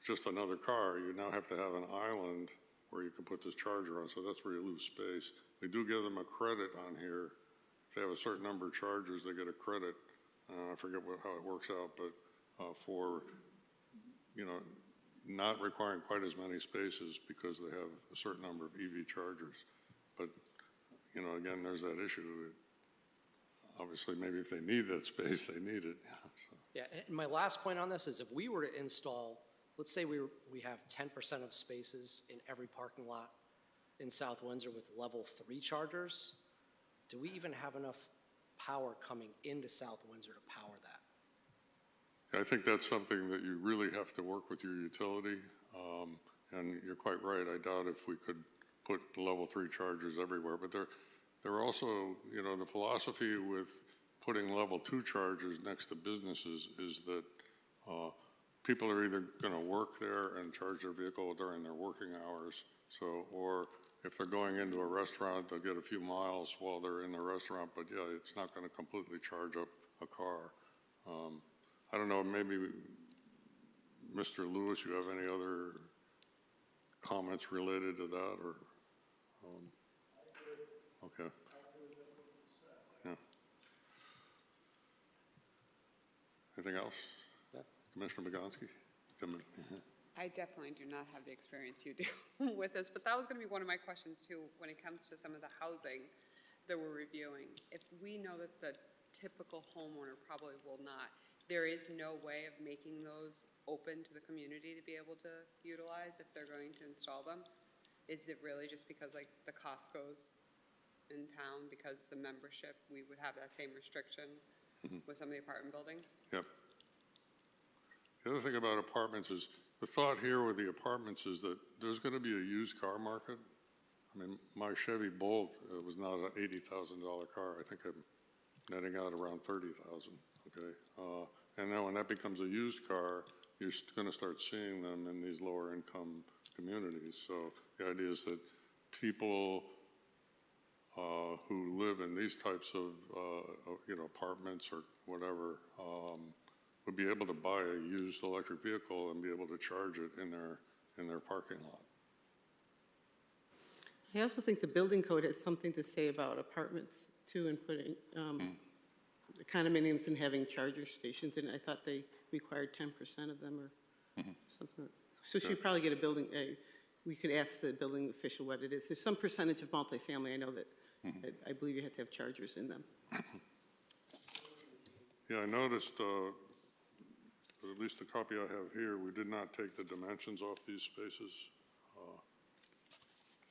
[SPEAKER 1] just another car, you now have to have an island where you can put this charger on, so that's where you lose space. We do give them a credit on here. If they have a certain number of chargers, they get a credit. I forget how it works out, but for, not requiring quite as many spaces because they have a certain number of EV chargers. But, again, there's that issue. Obviously, maybe if they need that space, they need it. So.
[SPEAKER 10] Yeah, and my last point on this is if we were to install, let's say we have 10% of spaces in every parking lot in South Windsor with level 3 chargers, do we even have enough power coming into South Windsor to power that?
[SPEAKER 1] I think that's something that you really have to work with your utility. And you're quite right. I doubt if we could put level 3 chargers everywhere. But there are also, the philosophy with putting level 2 chargers next to businesses is that people are either going to work there and charge their vehicle during their working hours. Or if they're going into a restaurant, they'll get a few miles while they're in the restaurant. But yeah, it's not going to completely charge up a car. I don't know, maybe Mr. Lewis, you have any other comments related to that, or? Okay. Yeah. Anything else?
[SPEAKER 10] Yeah.
[SPEAKER 1] Commissioner Boganski?
[SPEAKER 11] I definitely do not have the experience you do with this, but that was going to be one of my questions too when it comes to some of the housing that we're reviewing. If we know that the typical homeowner probably will not, there is no way of making those open to the community to be able to utilize if they're going to install them? Is it really just because like the Costco's in town, because the membership, we would have that same restriction with some of the apartment buildings?
[SPEAKER 1] Yep. The other thing about apartments is, the thought here with the apartments is that there's going to be a used car market. I mean, my Chevy Bolt was not an $80,000 car. I think I'm netting out around $30,000, okay? And then when that becomes a used car, you're going to start seeing them in these lower income communities. So the idea is that people who live in these types of, apartments or whatever, would be able to buy a used electric vehicle and be able to charge it in their parking lot.
[SPEAKER 4] I also think the building code has something to say about apartments too, and putting condominiums and having charger stations, and I thought they required 10% of them or something. So she'd probably get we could ask the building official what it is. There's some percentage of multifamily, I know that, I believe you have to have chargers in them.
[SPEAKER 1] Yeah, I noticed, at least the copy I have here, we did not take the dimensions off these spaces.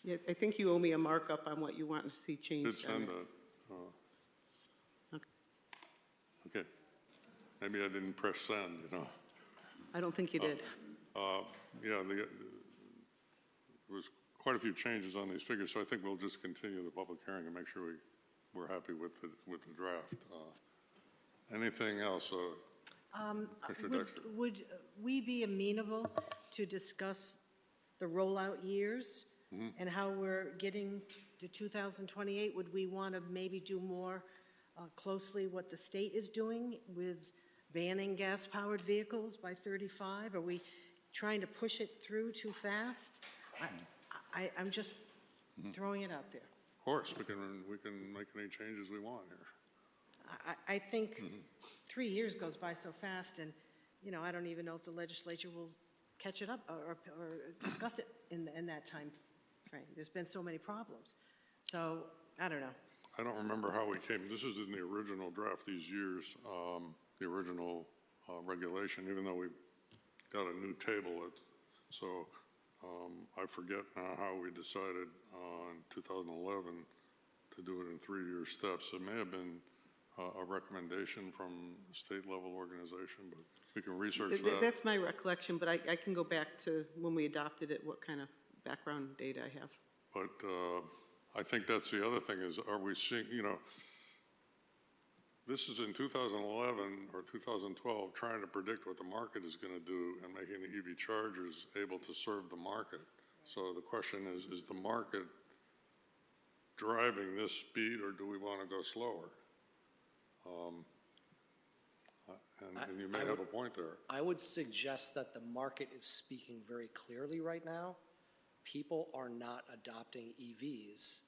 [SPEAKER 4] Yeah, I think you owe me a markup on what you want to see changed.
[SPEAKER 1] Did send that. Okay. Maybe I didn't press send,
[SPEAKER 4] I don't think you did.
[SPEAKER 1] Yeah, there was quite a few changes on these figures, so I think we'll just continue the public hearing and make sure we're happy with the draft. Anything else? Mr. Dexter.
[SPEAKER 5] Would we be amenable to discuss the rollout years and how we're getting to 2028? Would we want to maybe do more closely what the state is doing with banning gas-powered vehicles by 35? Are we trying to push it through too fast? I'm just throwing it out there.
[SPEAKER 1] Of course, we can make any changes we want here.
[SPEAKER 5] I think 3 years goes by so fast, and, I don't even know if the legislature will catch it up or discuss it in that time frame. There's been so many problems. So, I don't know.
[SPEAKER 1] I don't remember how we came, this is in the original draft, these years, the original regulation, even though we got a new table. So I forget now how we decided in 2011 to do it in 3-year steps. It may have been a recommendation from a state-level organization, but we can research that.
[SPEAKER 4] That's my recollection, but I can go back to when we adopted it, what kind of background data I have.
[SPEAKER 1] But I think that's the other thing is, are we seeing, this is in 2011 or 2012, trying to predict what the market is going to do and making the EV chargers able to serve the market. So the question is the market driving this speed, or do we want to go slower? And you may have a point there.
[SPEAKER 10] I would suggest that the market is speaking very clearly right now. People are not adopting EVs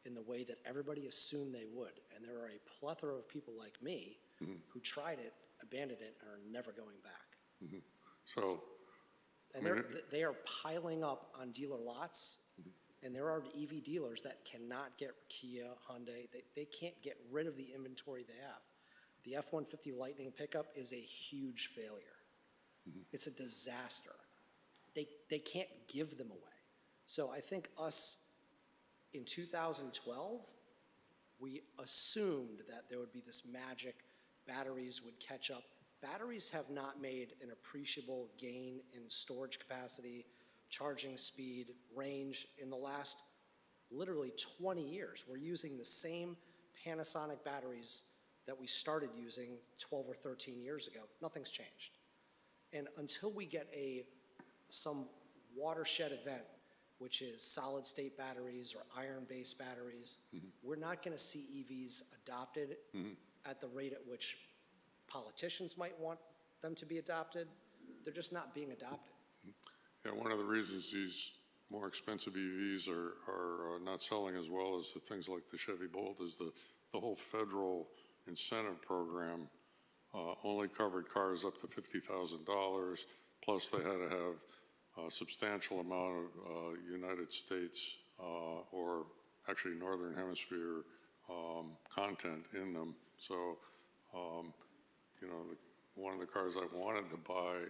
[SPEAKER 10] in the way that everybody assumed they would. And there are a plethora of people like me who tried it, abandoned it, and are never going back.
[SPEAKER 1] So,
[SPEAKER 10] And they are piling up on dealer lots, and there are EV dealers that cannot get Kia, Hyundai, they can't get rid of the inventory they have. The F-150 Lightning pickup is a huge failure. It's a disaster. They can't give them away. So I think us, in 2012, we assumed that there would be this magic, batteries would catch up. Batteries have not made an appreciable gain in storage capacity, charging speed, range in the last literally 20 years. We're using the same Panasonic batteries that we started using 12 or 13 years ago. Nothing's changed. And until we get some watershed event, which is solid state batteries or iron-based batteries, we're not going to see EVs adopted at the rate at which politicians might want them to be adopted. They're just not being adopted.
[SPEAKER 1] yeah, one of the reasons these more expensive EVs are not selling as well as the things like the Chevy Bolt is the whole federal incentive program only covered cars up to $50,000, plus they had to have a substantial amount of United States or actually Northern Hemisphere content in them. So, one of the cars I wanted to buy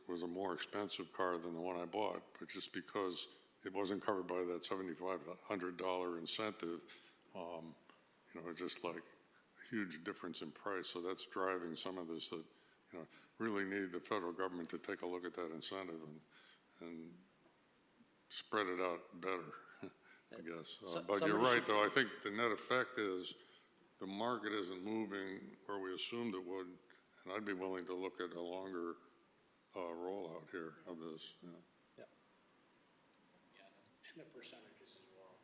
[SPEAKER 1] was a more expensive car than the one I bought, but just because it wasn't covered by that $7,500 incentive, just like a huge difference in price. So that's driving some of this that, really need the federal government to take a look at that incentive and spread it out better, I guess. But you're right, though. I think the net effect is the market isn't moving where we assumed it would, and I'd be willing to look at a longer rollout here of this.
[SPEAKER 9] And the percentages as well.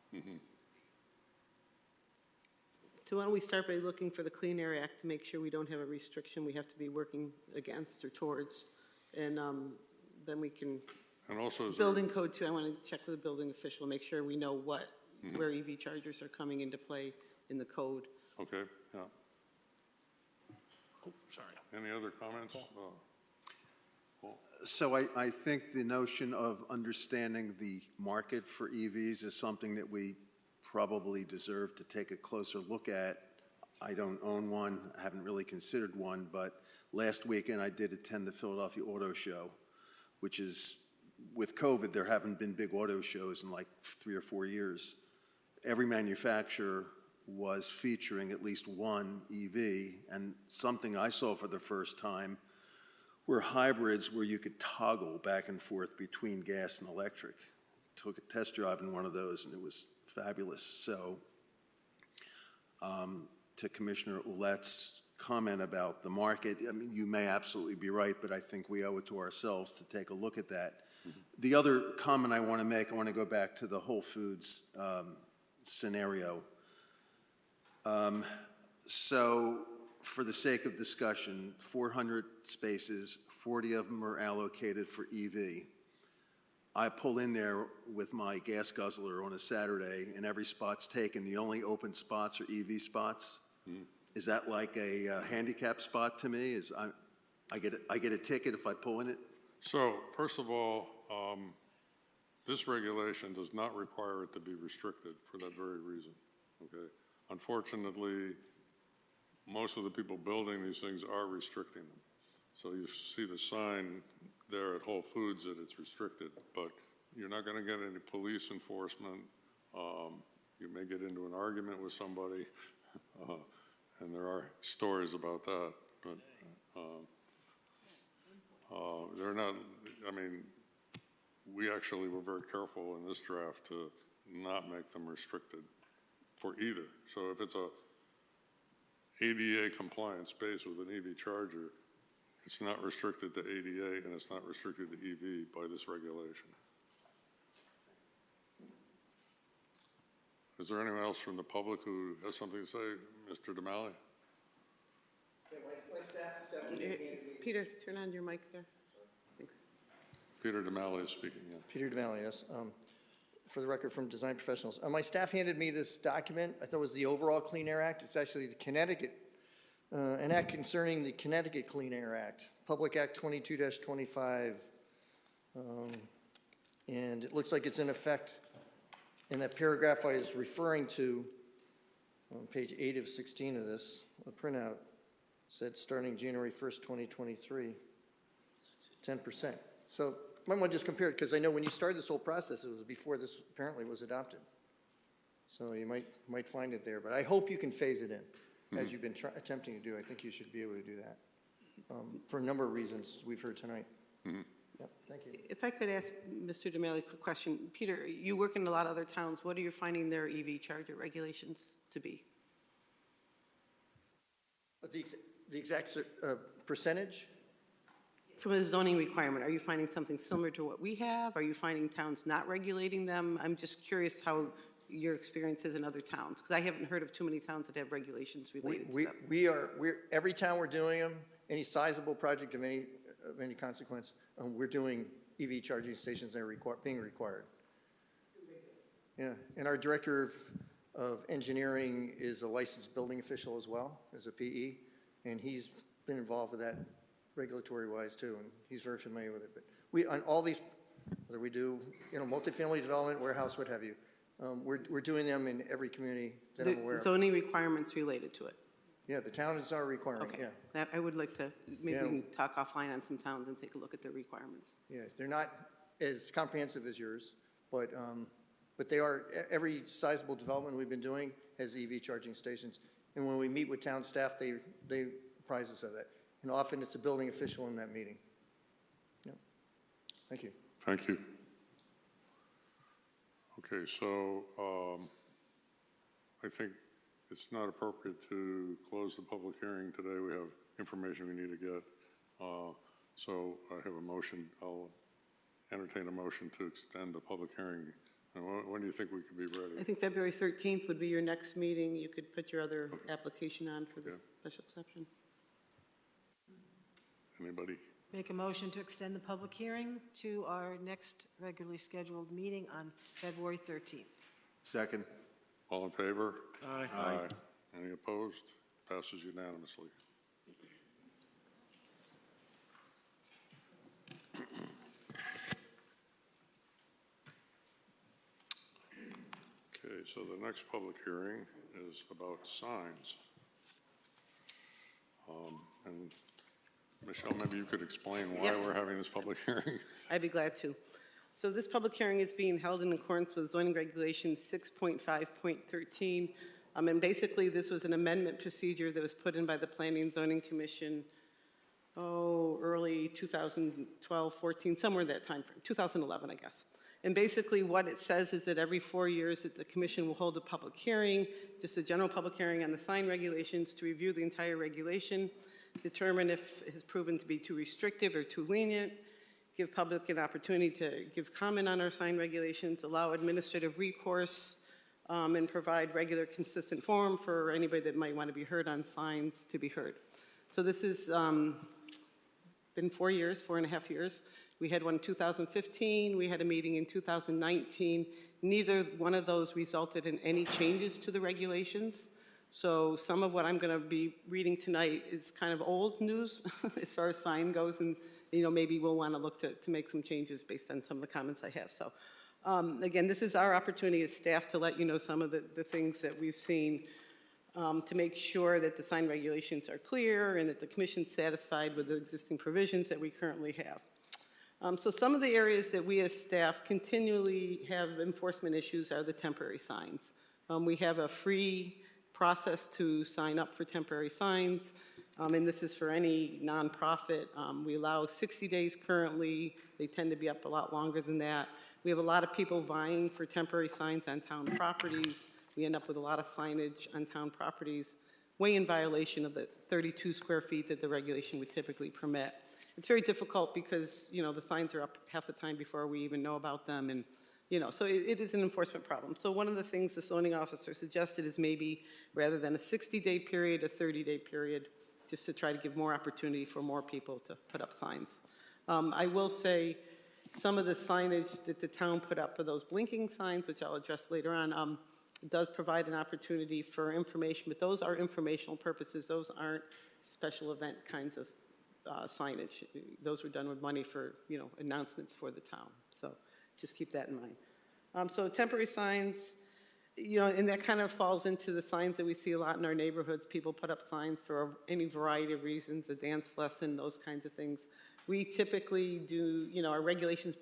[SPEAKER 4] So why don't we start by looking for the Clean Air Act to make sure we don't have a restriction we have to be working against or towards, and then we can,
[SPEAKER 1] And also, is
[SPEAKER 4] building code too, I want to check with the building official, make sure we know where EV chargers are coming into play in the code.
[SPEAKER 1] okay, yeah.
[SPEAKER 9] Oh, sorry.
[SPEAKER 1] Any other comments? Paul?
[SPEAKER 8] So I think the notion of understanding the market for EVs is something that we probably deserve to take a closer look at. I don't own one, I haven't really considered one, but last weekend I did attend the Philadelphia Auto Show, which is, with COVID, there haven't been big auto shows in like 3 or 4 years. Every manufacturer was featuring at least one EV, and something I saw for the first time were hybrids where you could toggle back and forth between gas and electric. Took a test drive in one of those, and it was fabulous. So to Commissioner Ouellette's comment about the market. I mean, you may absolutely be right, but I think we owe it to ourselves to take a look at that. The other comment I want to make, I want to go back to the Whole Foods scenario. So for the sake of discussion, 400 spaces, 40 of them are allocated for EV. I pull in there with my gas guzzler on a Saturday, and every spot's taken. The only open spots are EV spots. Is that like a handicap spot to me? I get a ticket if I pull in it?
[SPEAKER 1] So, first of all, this regulation does not require it to be restricted for that very reason, okay? Unfortunately, most of the people building these things are restricting them. So you see the sign there at Whole Foods that it's restricted, but you're not going to get any police enforcement. You may get into an argument with somebody, and there are stories about that, but they're not, I mean, we actually were very careful in this draft to not make them restricted for either. So if it's a ADA compliant space with an EV charger, it's not restricted to ADA and it's not restricted to EV by this regulation. Is there anyone else from the public who has something to say? Mr. Damali?
[SPEAKER 7] My staff this afternoon.
[SPEAKER 4] Peter, turn on your mic there. Thanks.
[SPEAKER 1] Peter Damali is speaking, yeah.
[SPEAKER 7] Peter Damali, yes. For the record, from Design Professionals. My staff handed me this document. I thought it was the overall Clean Air Act. It's actually the Connecticut, an act concerning the Connecticut Clean Air Act, Public Act 22-25. And it looks like it's in effect. In that paragraph I was referring to, on page 8 of 16 of this, the printout said starting January 1st, 2023, 10%. So might want to just compare it, because I know when you started this whole process, it was before this apparently was adopted. So you might find it there, but I hope you can phase it in, as you've been attempting to do. I think you should be able to do that, for a number of reasons we've heard tonight. Yep, thank you.
[SPEAKER 4] If I could ask Mr. Damali a quick question. Peter, you work in a lot of other towns. What are you finding their EV charger regulations to be?
[SPEAKER 7] The exact percentage?
[SPEAKER 4] From a zoning requirement, are you finding something similar to what we have? Are you finding towns not regulating them? I'm just curious how your experience is in other towns, because I haven't heard of too many towns that have regulations related to them.
[SPEAKER 7] We're every town we're doing them, any sizable project of any consequence, we're doing EV charging stations that are being required. Yeah, and our director of engineering is a licensed building official as well, as a PE, and he's been involved with that regulatory-wise too, and he's very familiar with it. But we, on all these, whether we do, multifamily development, warehouse, what have you, we're doing them in every community that I'm aware of.
[SPEAKER 4] Zoning requirements related to it?
[SPEAKER 7] Yeah, the town is our requirement,
[SPEAKER 4] Okay.
[SPEAKER 7] yeah.
[SPEAKER 4] I would like to, maybe we can talk offline on some towns and take a look at their requirements.
[SPEAKER 7] Yeah, they're not as comprehensive as yours, but they are, every sizable development we've been doing has EV charging stations. And when we meet with town staff, they apprise us of that. And often it's a building official in that meeting. Yeah. Thank you.
[SPEAKER 1] Thank you. Okay, so I think it's not appropriate to close the public hearing today. We have information we need to get. So I have a motion. I'll entertain a motion to extend the public hearing. And when do you think we could be ready?
[SPEAKER 4] I think February 13th would be your next meeting. You could put your other application on for this special exception.
[SPEAKER 1] Anybody?
[SPEAKER 5] Make a motion to extend the public hearing to our next regularly scheduled meeting on February 13th.
[SPEAKER 8] Second.
[SPEAKER 1] All in favor?
[SPEAKER 9] Aye.
[SPEAKER 1] Aye. Any opposed? Passes unanimously. Okay, so the next public hearing is about signs. And Michelle, maybe you could explain why we're having this public hearing?
[SPEAKER 4] I'd be glad to. So this public hearing is being held in accordance with zoning regulation 6.5.13. And basically, this was an amendment procedure that was put in by the Planning and Zoning Commission, early 2012, 14, somewhere in that time frame, 2011, I guess. And basically what it says is that every 4 years that the commission will hold a public hearing, just a general public hearing on the sign regulations to review the entire regulation, determine if it has proven to be too restrictive or too lenient, give public an opportunity to give comment on our sign regulations, allow administrative recourse, and provide regular, consistent forum for anybody that might want to be heard on signs to be heard. So this has been 4 years, 4.5 years. We had one in 2015, we had a meeting in 2019. Neither one of those resulted in any changes to the regulations. So some of what I'm going to be reading tonight is kind of old news as far as sign goes, and maybe we'll want to look to make some changes based on some of the comments I have. So again, this is our opportunity as staff to let you know some of the things that we've seen to make sure that the sign regulations are clear and that the commission's satisfied with the existing provisions that we currently have. So some of the areas that we as staff continually have enforcement issues are the temporary signs. We have a free process to sign up for temporary signs, and this is for any nonprofit. We allow 60 days currently. They tend to be up a lot longer than that. We have a lot of people vying for temporary signs on town properties. We end up with a lot of signage on town properties, way in violation of the 32 square feet that the regulation would typically permit. It's very difficult because, the signs are up half the time before we even know about them, and, so it is an enforcement problem. So one of the things the zoning officer suggested is maybe, rather than a 60-day period, a 30-day period, just to try to give more opportunity for more people to put up signs. I will say some of the signage that the town put up for those blinking signs, which I'll address later on, does provide an opportunity for information, but those are informational purposes. Those aren't special event kinds of signage. Those were done with money for, announcements for the town. So just keep that in mind. So temporary signs, and that kind of falls into the signs that we see a lot in our neighborhoods. People put up signs for any variety of reasons, a dance lesson, those kinds of things. We typically do, our regulations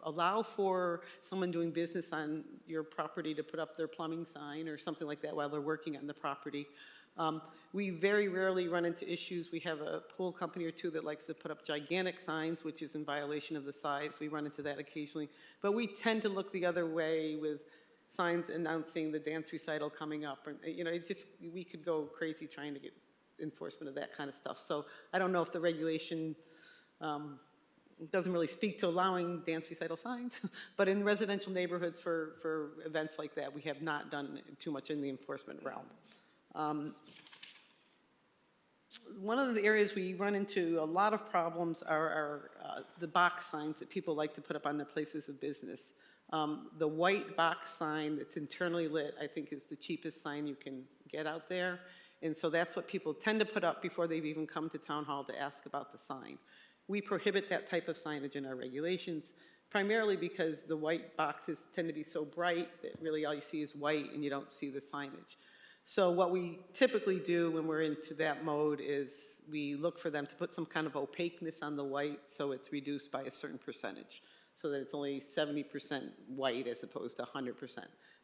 [SPEAKER 4] allow for someone doing business on your property to put up their plumbing sign or something like that while they're working on the property. We very rarely run into issues. We have a pool company or two that likes to put up gigantic signs, which is in violation of the size. We run into that occasionally. But we tend to look the other way with signs announcing the dance recital coming up. And, we could go crazy trying to get enforcement of that kind of stuff. So I don't know if the regulation doesn't really speak to allowing dance recital signs, but in residential neighborhoods for events like that, we have not done too much in the enforcement realm. One of the areas we run into a lot of problems are the box signs that people like to put up on their places of business. The white box sign that's internally lit, I think, is the cheapest sign you can get out there. And so that's what people tend to put up before they've even come to town hall to ask about the sign. We prohibit that type of signage in our regulations, primarily because the white boxes tend to be so bright that really all you see is white and you don't see the signage. So what we typically do when we're into that mode is we look for them to put some kind of opaqueness on the white so it's reduced by a certain percentage, so that it's only 70% white as opposed to 100%,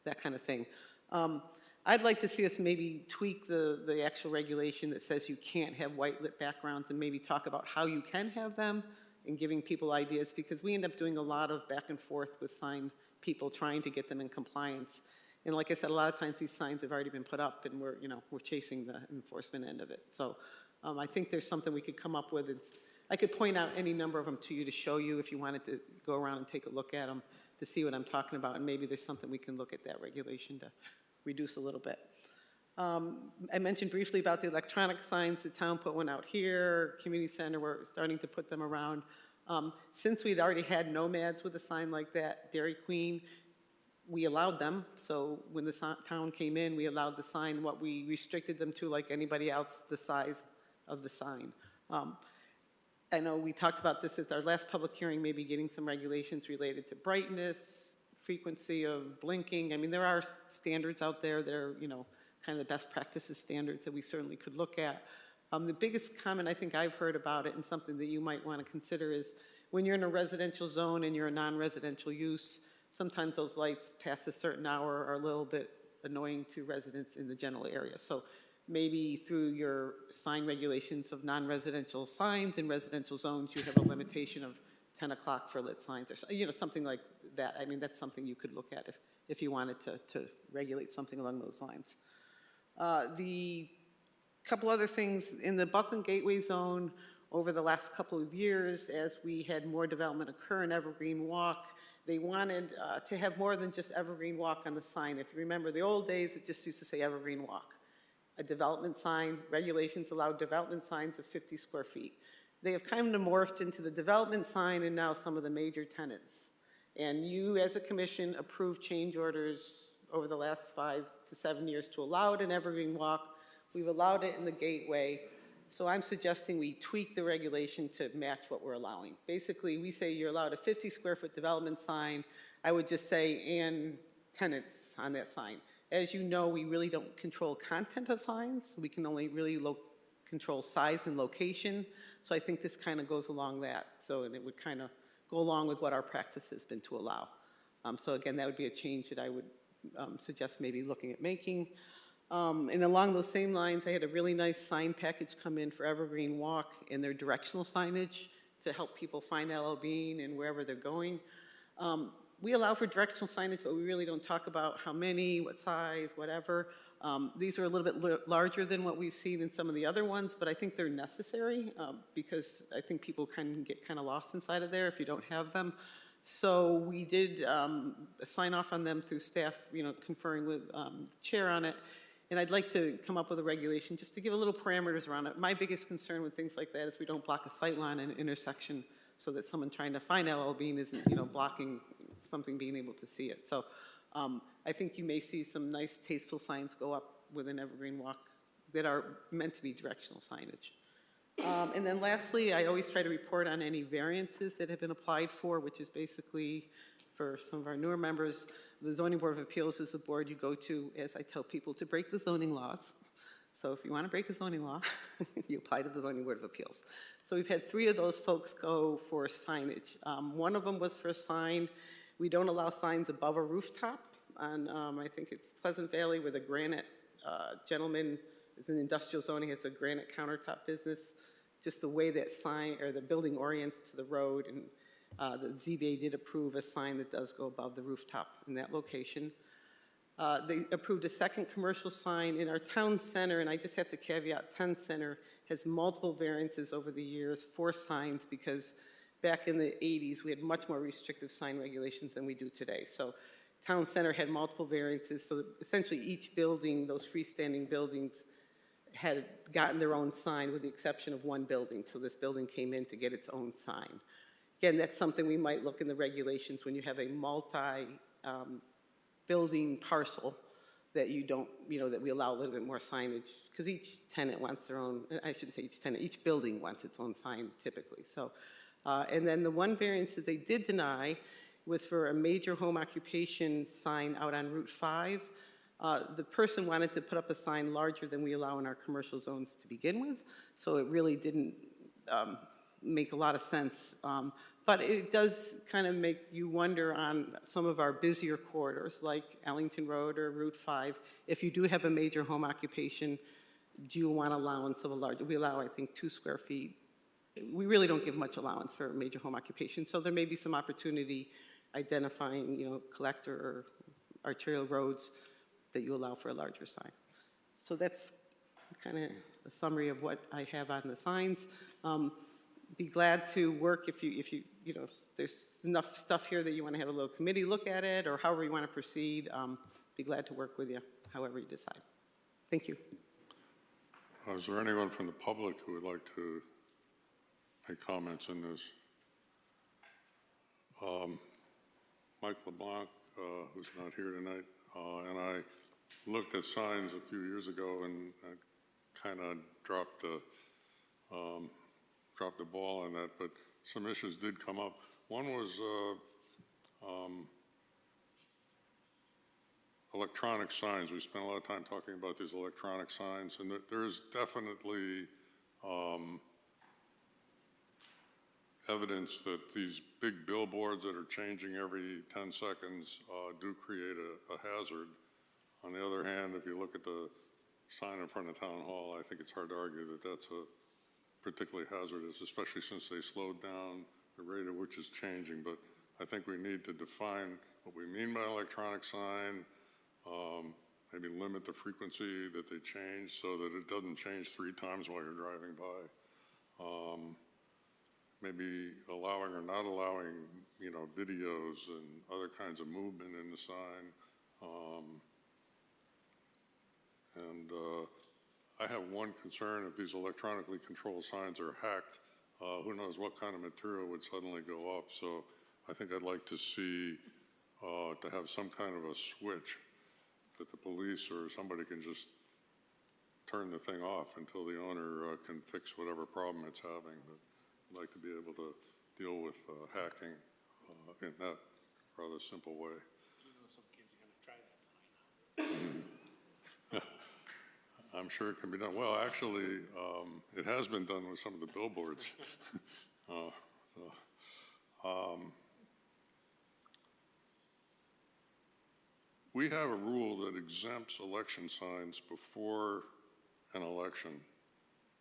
[SPEAKER 4] that kind of thing. I'd like to see us maybe tweak the actual regulation that says you can't have white lit backgrounds and maybe talk about how you can have them and giving people ideas, because we end up doing a lot of back and forth with sign people trying to get them in compliance. And like I said, a lot of times these signs have already been put up and we're chasing the enforcement end of it. So I think there's something we could come up with. I could point out any number of them to you to show you if you wanted to go around and take a look at them to see what I'm talking about, and maybe there's something we can look at that regulation to reduce a little bit. I mentioned briefly about the electronic signs. The town put one out here, community center, we're starting to put them around. Since we'd already had nomads with a sign like that, Dairy Queen, we allowed them. So when the town came in, we allowed the sign. What we restricted them to, like anybody else, the size of the sign. I know we talked about this at our last public hearing, maybe getting some regulations related to brightness, frequency of blinking. I mean, there are standards out there that are, kind of the best practices standards that we certainly could look at. The biggest comment I think I've heard about it, and something that you might want to consider, is when you're in a residential zone and you're a non-residential use, sometimes those lights past a certain hour are a little bit annoying to residents in the general area. So maybe through your sign regulations of non-residential signs in residential zones, you have a limitation of 10 o'clock for lit signs, or something like that. I mean, that's something you could look at if you wanted to regulate something along those lines. The couple other things, in the Buckland Gateway Zone, over the last couple of years, as we had more development occur in Evergreen Walk, they wanted to have more than just Evergreen Walk on the sign. If you remember the old days, it just used to say Evergreen Walk. A development sign, regulations allowed development signs of 50 square feet. They have kind of morphed into the development sign and now some of the major tenants. And you, as a commission, approved change orders over the last 5 to 7 years to allow it in Evergreen Walk. We've allowed it in the Gateway. So I'm suggesting we tweak the regulation to match what we're allowing. Basically, we say you're allowed a 50 square foot development sign. I would just say, and tenants on that sign. As you know, we really don't control content of signs. We can only really control size and location. So I think this kind of goes along that. So and it would kind of go along with what our practice has been to allow. So again, that would be a change that I would suggest maybe looking at making. And along those same lines, I had a really nice sign package come in for Evergreen Walk and their directional signage to help people find LL Bean and wherever they're going. We allow for directional signage, but we really don't talk about how many, what size, whatever. These are a little bit larger than what we've seen in some of the other ones, but I think they're necessary because I think people can get kind of lost inside of there if you don't have them. So we did sign off on them through staff, conferring with the chair on it. And I'd like to come up with a regulation just to give a little parameters around it. My biggest concern with things like that is we don't block a sight line in an intersection so that someone trying to find LL Bean isn't, blocking something being able to see it. So I think you may see some nice tasteful signs go up within Evergreen Walk that are meant to be directional signage. And then lastly, I always try to report on any variances that have been applied for, which is basically, for some of our newer members, the Zoning Board of Appeals is the board you go to, as I tell people, to break the zoning laws. So if you want to break a zoning law, you apply to the Zoning Board of Appeals. So we've had 3 of those folks go for signage. One of them was for a sign. We don't allow signs above a rooftop on, I think it's Pleasant Valley, where the granite gentleman is in industrial zoning, has a granite countertop business. Just the way that sign, or the building orients to the road, and the ZBA did approve a sign that does go above the rooftop in that location. They approved a second commercial sign in our town center, and I just have to caveat, town center has multiple variances over the years for signs because back in the 80s, we had much more restrictive sign regulations than we do today. So town center had multiple variances, so essentially each building, those freestanding buildings, had gotten their own sign with the exception of one building. So this building came in to get its own sign. Again, that's something we might look in the regulations when you have a multi-building parcel that you don't, that we allow a little bit more signage, because each tenant wants their own, I shouldn't say each tenant, each building wants its own sign typically. So, and then the one variance that they did deny was for a major home occupation sign out on Route 5. The person wanted to put up a sign larger than we allow in our commercial zones to begin with, so it really didn't make a lot of sense. But it does kind of make you wonder on some of our busier corridors, like Ellington Road or Route 5, if you do have a major home occupation, do you want allowance of a large, we allow, I think, 2 square feet. We really don't give much allowance for a major home occupation, so there may be some opportunity identifying, collector or arterial roads that you allow for a larger sign. So that's kind of a summary of what I have on the signs. Be glad to work if there's enough stuff here that you want to have a little committee look at it, or however you want to proceed. Be glad to work with you, however you decide. Thank you.
[SPEAKER 1] Is there anyone from the public who would like to make comments in this? Mike LeBlanc, who's not here tonight, and I looked at signs a few years ago and kind of dropped the ball on that, but some issues did come up. One was electronic signs. We spent a lot of time talking about these electronic signs, and there's definitely evidence that these big billboards that are changing every 10 seconds do create a hazard. On the other hand, if you look at the sign in front of Town Hall, I think it's hard to argue that that's particularly hazardous, especially since they slowed down the rate at which it's changing. But I think we need to define what we mean by electronic sign, maybe limit the frequency that they change so that it doesn't change 3 times while you're driving by. Maybe allowing or not allowing, videos and other kinds of movement in the sign. I have one concern: if these electronically controlled signs are hacked, who knows what kind of material would suddenly go up. So I think I'd like to see, to have some kind of a switch that the police or somebody can just turn the thing off until the owner can fix whatever problem it's having. But I'd like to be able to deal with hacking in that rather simple way.
[SPEAKER 9] Some kids are gonna try that tonight.
[SPEAKER 1] I'm sure it can be done. Well, actually, it has been done with some of the billboards. We have a rule that exempts election signs before an election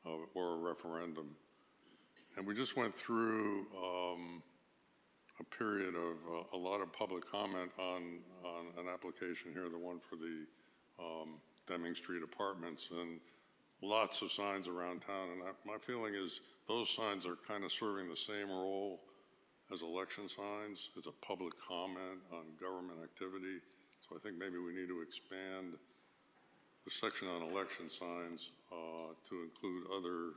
[SPEAKER 1] or a referendum. And we just went through a period of a lot of public comment on an application here, the one for the Deming Street Apartments, and lots of signs around town. And my feeling is those signs are kind of serving the same role as election signs. It's a public comment on government activity. So I think maybe we need to expand the section on election signs to include other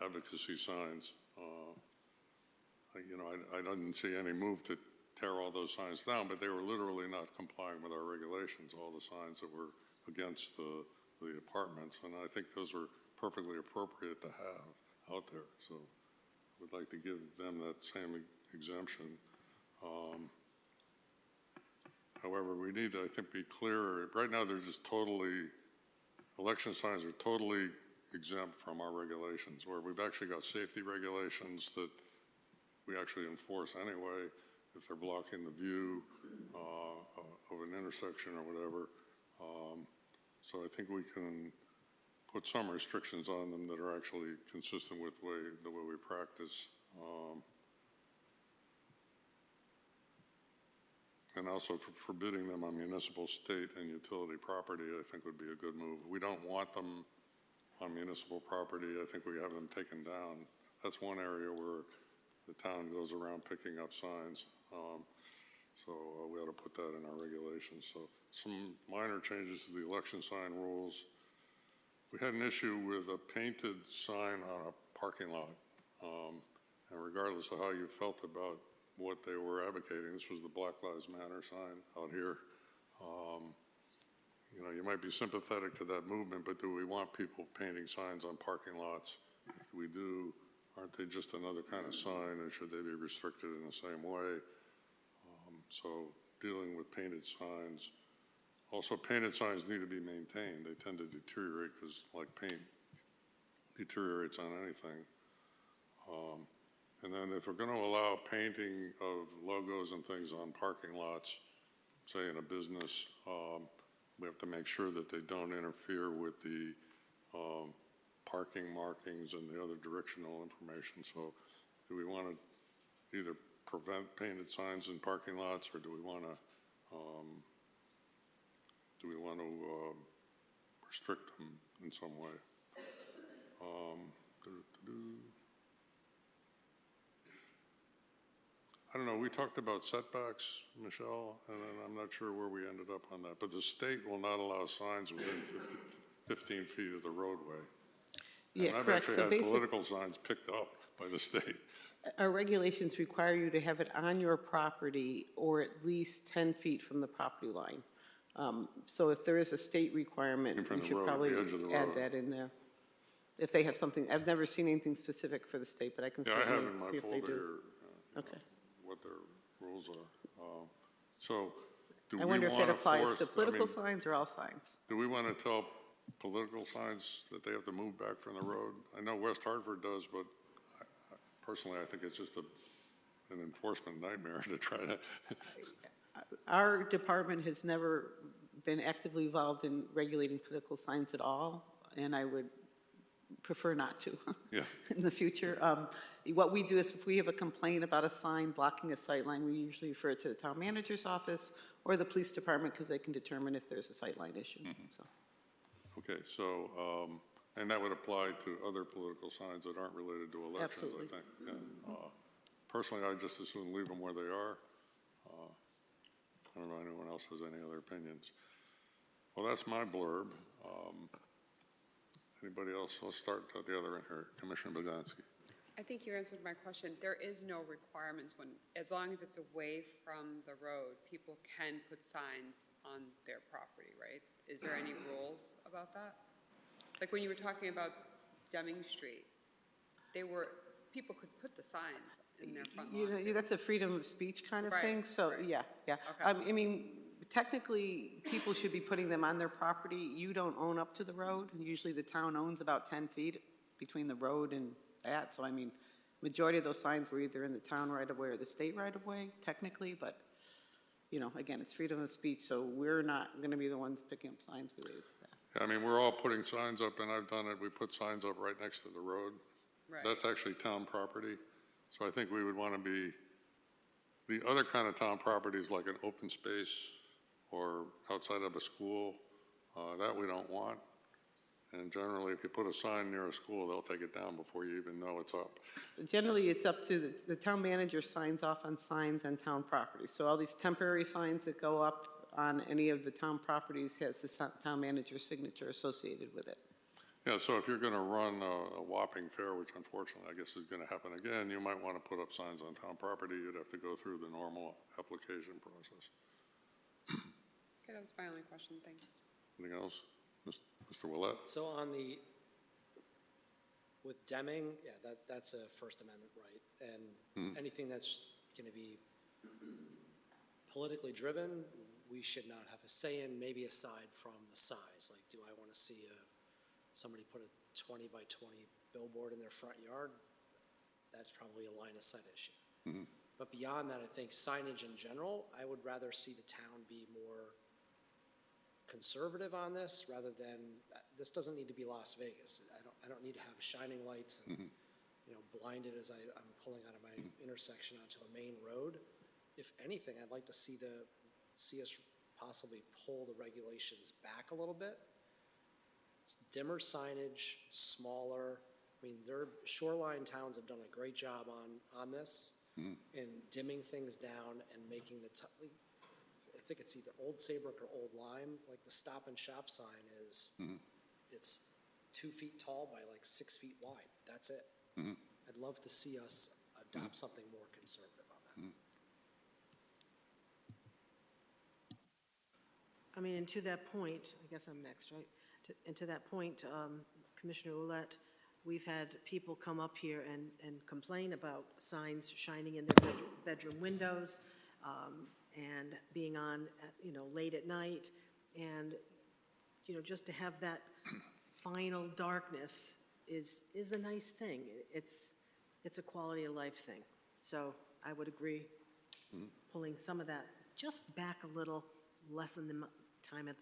[SPEAKER 1] advocacy signs. I didn't see any move to tear all those signs down, but they were literally not complying with our regulations, all the signs that were against the apartments. And I think those are perfectly appropriate to have out there. So I would like to give them that same exemption. However, we need to, I think, be clear. Right now, they're just election signs are totally exempt from our regulations, where we've actually got safety regulations that we actually enforce anyway if they're blocking the view of an intersection or whatever. So I think we can put some restrictions on them that are actually consistent with the way we practice. And also forbidding them on municipal, state, and utility property, I think would be a good move. We don't want them on municipal property. I think we have them taken down. That's one area where the town goes around picking up signs. So we ought to put that in our regulations. So some minor changes to the election sign rules. We had an issue with a painted sign on a parking lot. And regardless of how you felt about what they were advocating, this was the Black Lives Matter sign out here. You might be sympathetic to that movement, but do we want people painting signs on parking lots? If we do, aren't they just another kind of sign, and should they be restricted in the same way? So dealing with painted signs. Also, painted signs need to be maintained. They tend to deteriorate because, like paint, deteriorates on anything. And then if we're going to allow painting of logos and things on parking lots, say in a business, we have to make sure that they don't interfere with the parking markings and the other directional information. So do we want to either prevent painted signs in parking lots, or do we want to restrict them in some way? I don't know, we talked about setbacks, Michelle, and then I'm not sure where we ended up on that, but the state will not allow signs within 15 feet of the roadway.
[SPEAKER 4] Yeah,
[SPEAKER 1] and I've
[SPEAKER 4] correct.
[SPEAKER 1] actually
[SPEAKER 4] So
[SPEAKER 1] had
[SPEAKER 4] basic-
[SPEAKER 1] political signs picked up by the state.
[SPEAKER 4] Our regulations require you to have it on your property or at least 10 feet from the property line. So if there is a state requirement,
[SPEAKER 1] From
[SPEAKER 4] we
[SPEAKER 1] the
[SPEAKER 4] should
[SPEAKER 1] road,
[SPEAKER 4] probably
[SPEAKER 1] the edge of the
[SPEAKER 4] add
[SPEAKER 1] road.
[SPEAKER 4] that in there. If they have something, I've never seen anything specific for the state, but I can
[SPEAKER 1] Yeah, I have
[SPEAKER 4] certainly
[SPEAKER 1] in my
[SPEAKER 4] see if they
[SPEAKER 1] folder
[SPEAKER 4] do.
[SPEAKER 1] here
[SPEAKER 4] Okay.
[SPEAKER 1] what their rules are. So do we
[SPEAKER 4] I
[SPEAKER 1] want
[SPEAKER 4] wonder
[SPEAKER 1] to
[SPEAKER 4] if that applies
[SPEAKER 1] force,
[SPEAKER 4] to political signs or all signs.
[SPEAKER 1] do we want to tell political signs that they have to move back from the road? I know West Hartford does, but personally, I think it's just an enforcement nightmare to try to.
[SPEAKER 4] Our department has never been actively involved in regulating political signs at all, and I would prefer not to
[SPEAKER 1] Yeah.
[SPEAKER 4] in the future. what we do is if we have a complaint about a sign blocking a sightline, we usually refer it to the town manager's office or the police department because they can determine if there's a sightline issue, so.
[SPEAKER 1] Okay, so, and that would apply to other political signs that aren't related to elections,
[SPEAKER 4] Absolutely.
[SPEAKER 1] I think. Yeah. Personally, I just as soon leave them where they are. I don't know if anyone else has any other opinions. Well, that's my blurb. Anybody else? Let's start at the other end here. Commissioner Boganski.
[SPEAKER 11] I think you answered my question. There is no requirements when, as long as it's away from the road, people can put signs on their property, right? Is there any rules about that? Like when you were talking about Deming Street, people could put the signs in their front
[SPEAKER 4] You
[SPEAKER 11] lawn.
[SPEAKER 4] know, that's a freedom of speech kind of
[SPEAKER 11] Right,
[SPEAKER 4] thing, so,
[SPEAKER 11] right.
[SPEAKER 4] yeah.
[SPEAKER 11] Okay.
[SPEAKER 4] I mean, technically, people should be putting them on their property. You don't own up to the road. Usually the town owns about 10 feet between the road and that. So, I mean, majority of those signs were either in the town right-of-way or the state right-of-way, technically, but, you know, again, it's freedom of speech, so we're not going to be the ones picking up signs related to that.
[SPEAKER 1] Yeah, I mean, we're all putting signs up, and I've done it. We put signs up right next to the road.
[SPEAKER 11] Right.
[SPEAKER 1] That's actually town property. So I think we would want to be, the other kind of town property is like an open space or outside of a school. That we don't want. And generally, if you put a sign near a school, they'll take it down before you even know it's up.
[SPEAKER 4] Generally, it's up to the town manager signs off on signs on town property. So all these temporary signs that go up on any of the town properties has the town manager's signature associated with it.
[SPEAKER 1] Yeah, so if you're going to run a Whopping Fair, which unfortunately I guess is going to happen again, you might want to put up signs on town property. You'd have to go through the normal application process.
[SPEAKER 11] Okay, that was my only question, thanks.
[SPEAKER 1] Anything else? Mr. Willett?
[SPEAKER 10] So with Deming, yeah, that's a First Amendment right. And anything that's going to be politically driven, we should not have a say in, maybe aside from the size. Like, do I want to see somebody put a 20 by 20 billboard in their front yard? That's probably a line of sight issue. But beyond that, I think signage in general, I would rather see the town be more conservative on this rather than, this doesn't need to be Las Vegas. I don't need to have shining lights and, blinded as I'm pulling out of my intersection onto a main road. If anything, I'd like to see us possibly pull the regulations back a little bit. Dimmer signage, smaller. I mean, shoreline towns have done a great job on this in dimming things down and making I think it's either Old Saybrook or Old Lyme, like the Stop and Shop sign is, it's 2 feet tall by like 6 feet wide. That's it. I'd love to see us adopt something more conservative on that.
[SPEAKER 5] I mean, and to that point, I guess I'm next, right? And to that point, Commissioner Ouellette, we've had people come up here and complain about signs shining in their bedroom windows, and being on, late at night, and, just to have that final darkness is a nice thing. It's a quality of life thing. So I would agree, pulling some of that just back a little, lessen the time, that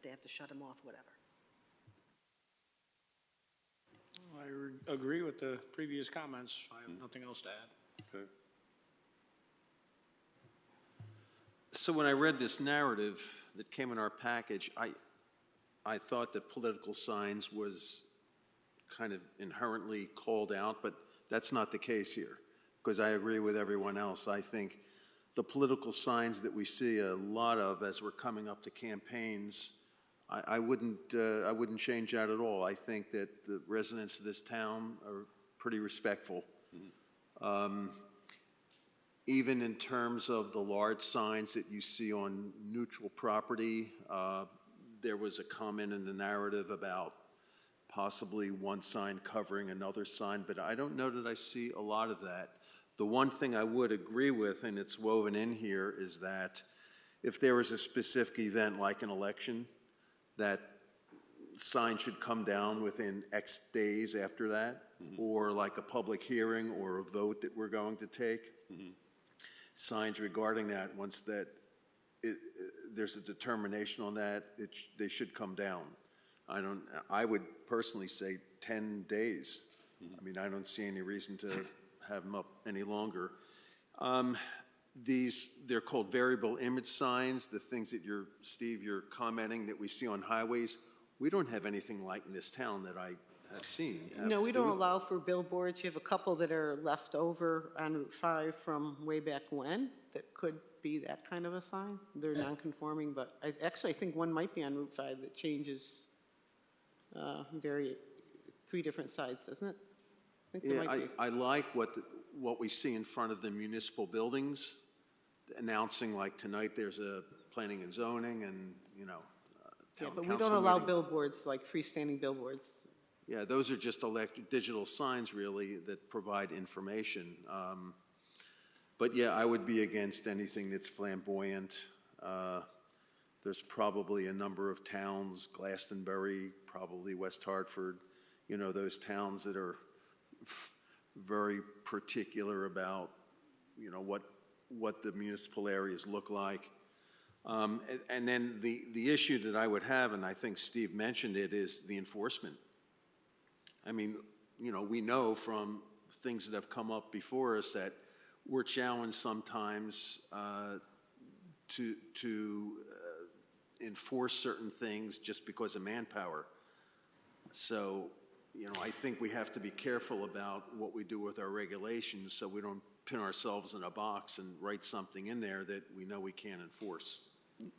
[SPEAKER 5] they have to shut them off, whatever.
[SPEAKER 9] I agree with the previous comments. I have nothing else to add.
[SPEAKER 1] Okay.
[SPEAKER 8] So when I read this narrative that came in our package, I thought that political signs was kind of inherently called out, but that's not the case here, because I agree with everyone else. I think the political signs that we see a lot of as we're coming up to campaigns, I wouldn't change that at all. I think that the residents of this town are pretty respectful. Even in terms of the large signs that you see on neutral property, there was a comment in the narrative about possibly one sign covering another sign, but I don't know that I see a lot of that. The one thing I would agree with, and it's woven in here, is that if there was a specific event like an election, that sign should come down within X days after that, or like a public hearing or a vote that we're going to take. Signs regarding that, once that there's a determination on that, they should come down. I would personally say 10 days. I mean, I don't see any reason to have them up any longer. They're called variable image signs, the things that Steve, you're commenting that we see on highways. We don't have anything like in this town that I have seen.
[SPEAKER 4] No, we don't allow for billboards. You have a couple that are left over on Route 5 from way back when that could be that kind of a sign. They're non-conforming, but I think one might be on Route 5 that changes 3 different sides, doesn't it? I think there
[SPEAKER 8] Yeah,
[SPEAKER 4] might be.
[SPEAKER 8] I like what we see in front of the municipal buildings, announcing like tonight there's a planning and zoning and,
[SPEAKER 4] Yeah,
[SPEAKER 8] town
[SPEAKER 4] but we
[SPEAKER 8] council
[SPEAKER 4] don't allow
[SPEAKER 8] meeting.
[SPEAKER 4] billboards, like freestanding billboards.
[SPEAKER 8] Yeah, those are just digital signs really that provide information. But yeah, I would be against anything that's flamboyant. There's probably a number of towns, Glastonbury, probably West Hartford, those towns that are very particular about, what the municipal areas look like. And then the issue that I would have, and I think Steve mentioned it, is the enforcement. I mean, we know from things that have come up before us that we're challenged sometimes to enforce certain things just because of manpower. So, I think we have to be careful about what we do with our regulations so we don't pin ourselves in a box and write something in there that we know we can't enforce.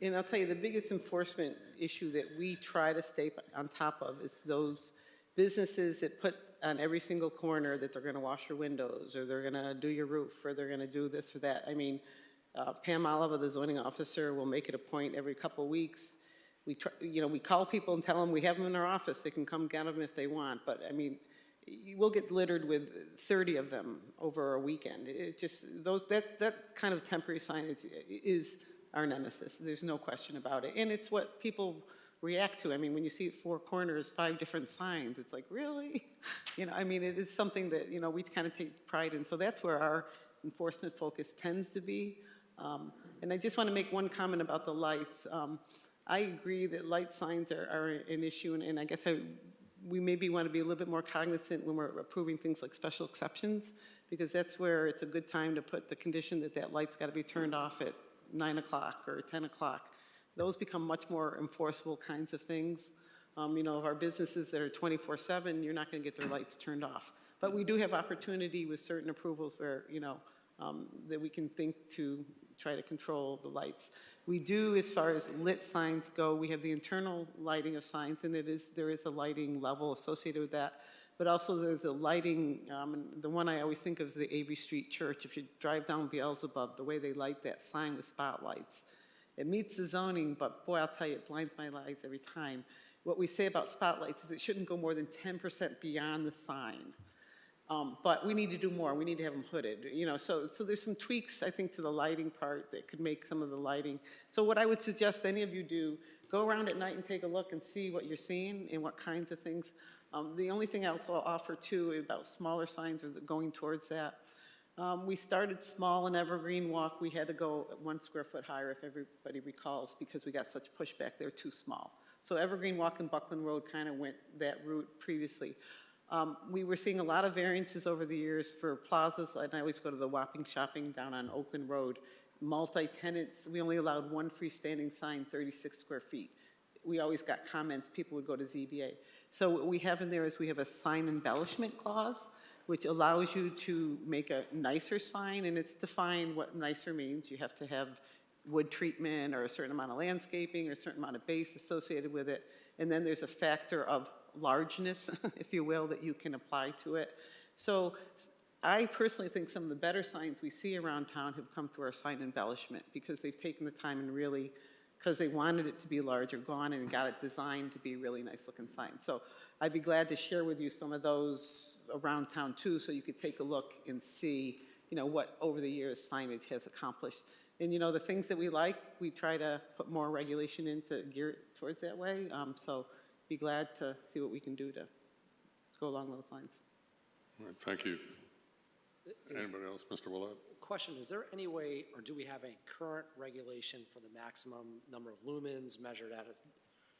[SPEAKER 4] And I'll tell you, the biggest enforcement issue that we try to stay on top of is those businesses that put on every single corner that they're going to wash your windows, or they're going to do your roof, or they're going to do this or that. I mean, Pam Oliver, the zoning officer, will make it a point every couple of weeks. We call people and tell them we have them in our office. They can come get them if they want. But I mean, we'll get littered with 30 of them over a weekend. It just that kind of temporary signage is our nemesis. There's no question about it, and it's what people react to. I mean, when you see 4 corners, 5 different signs, it's like, really? I mean, it is something that, we kind of take pride in. So that's where our enforcement focus tends to be. And I just want to make one comment about the lights. I agree that light signs are an issue, and I guess we maybe want to be a little bit more cognizant when we're approving things like special exceptions, because that's where it's a good time to put the condition that light's got to be turned off at 9 o'clock or 10 o'clock. Those become much more enforceable kinds of things. Of our businesses that are 24/7, you're not going to get their lights turned off. But we do have opportunity with certain approvals where, that we can think to try to control the lights. We do, as far as lit signs go, we have the internal lighting of signs, and there is a lighting level associated with that. But also there's the lighting, and the one I always think of is the Avery Street Church. If you drive down Beelzebub, the way they light that sign with spotlights, it meets the zoning, but boy, I'll tell you, it blinds my eyes every time. What we say about spotlights is it shouldn't go more than 10% beyond the sign. But we need to do more. We need to have them hooded, So there's some tweaks, I think, to the lighting part that could make some of the lighting. So what I would suggest any of you do, go around at night and take a look and see what you're seeing and what kinds of things. The only thing else I'll offer, too, about smaller signs or going towards that. We started small in Evergreen Walk. We had to go 1 square foot higher, if everybody recalls, because we got such pushback. They were too small. So Evergreen Walk and Buckland Road kind of went that route previously. We were seeing a lot of variances over the years for plazas, and I always go to the Wapping Shopping down on Oakland Road. Multi-tenants, we only allowed 1 freestanding sign, 36 square feet. We always got comments, people would go to ZBA. So what we have in there is we have a sign embellishment clause, which allows you to make a nicer sign, and it's defined what nicer means. You have to have wood treatment or a certain amount of landscaping or a certain amount of base associated with it. And then there's a factor of largeness, if you will, that you can apply to it. So I personally think some of the better signs we see around town have come through our sign embellishment, because they've taken the time and really, because they wanted it to be larger, gone and got it designed to be a really nice looking sign. So I'd be glad to share with you some of those around town too, so you could take a look and see, what over the years signage has accomplished. And the things that we like, we try to put more regulation in to gear it towards that way. So be glad to see what we can do to go along those lines.
[SPEAKER 1] All right, thank you. Anybody else? Mr. Willett?
[SPEAKER 10] Question, is there any way, or do we have a current regulation for the maximum number of lumens measured at a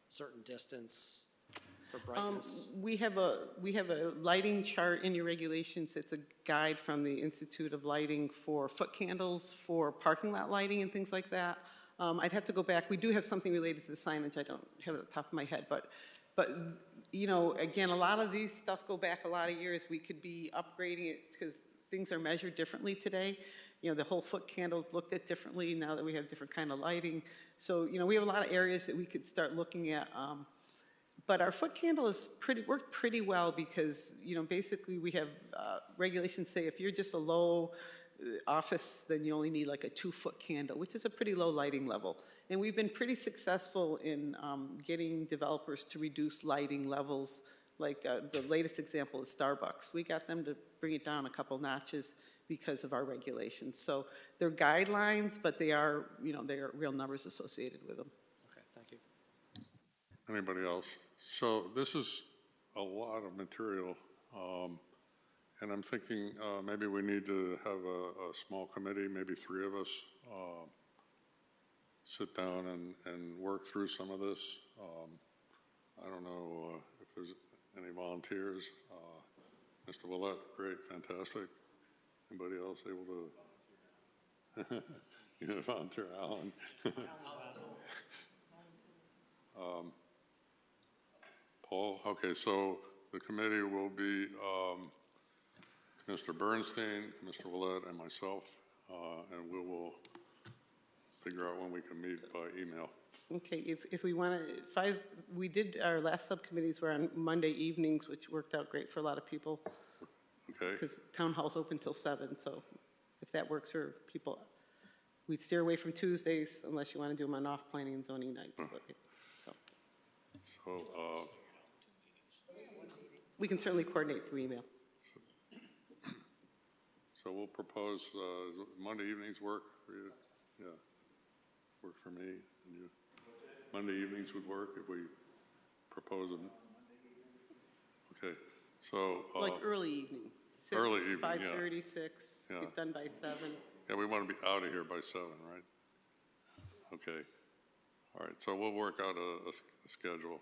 [SPEAKER 10] certain distance? for brightness?
[SPEAKER 4] We have a lighting chart in your regulations. It's a guide from the Institute of Lighting for foot candles, for parking lot lighting and things like that. I'd have to go back. We do have something related to the signage. I don't have it at the top of my head, but you know, again, a lot of these stuff go back a lot of years. We could be upgrading it because things are measured differently today. You know, the whole foot candles looked at differently now that we have different kind of lighting. So, you know, we have a lot of areas that we could start looking at. But our foot candle is worked pretty well because, you know, basically we have regulations say if you're just a low office, then you only need like a 2-foot candle, which is a pretty low lighting level. And we've been pretty successful in getting developers to reduce lighting levels. Like the latest example is Starbucks. We got them to bring it down a couple notches because of our regulations. So they're guidelines, but they are, you know, there are real numbers associated with them.
[SPEAKER 10] Okay, thank you.
[SPEAKER 1] Anybody else? So this is a lot of material, and I'm thinking maybe we need to have a small committee, maybe 3 of us, sit down and work through some of this. I don't know if there's any volunteers. Mr. Willett, great, fantastic. Anybody else able to? You know, volunteer, Alan. Paul, okay, so the committee will be Mr. Bernstein, Mr. Willett, and myself, and we will figure out when we can meet by email.
[SPEAKER 4] Okay, if we want to, we did, our last subcommittees were on Monday evenings, which worked out great for a lot of people.
[SPEAKER 1] Okay.
[SPEAKER 4] Because town hall's open till 7, so if that works for people, we'd steer away from Tuesdays unless you want to do them on off planning and zoning nights. Okay, so we can certainly coordinate through email.
[SPEAKER 1] So we'll propose, Monday evenings work for you? Yeah, work for me and you. Monday evenings would work if we propose them. Okay, so.
[SPEAKER 4] Like early evening, 6,
[SPEAKER 1] early evening,
[SPEAKER 4] 5:30,
[SPEAKER 1] yeah.
[SPEAKER 4] 6,
[SPEAKER 1] Yeah.
[SPEAKER 4] get done by 7.
[SPEAKER 1] Yeah, we want to be out of here by 7, right? Okay. All right, so we'll work out a schedule.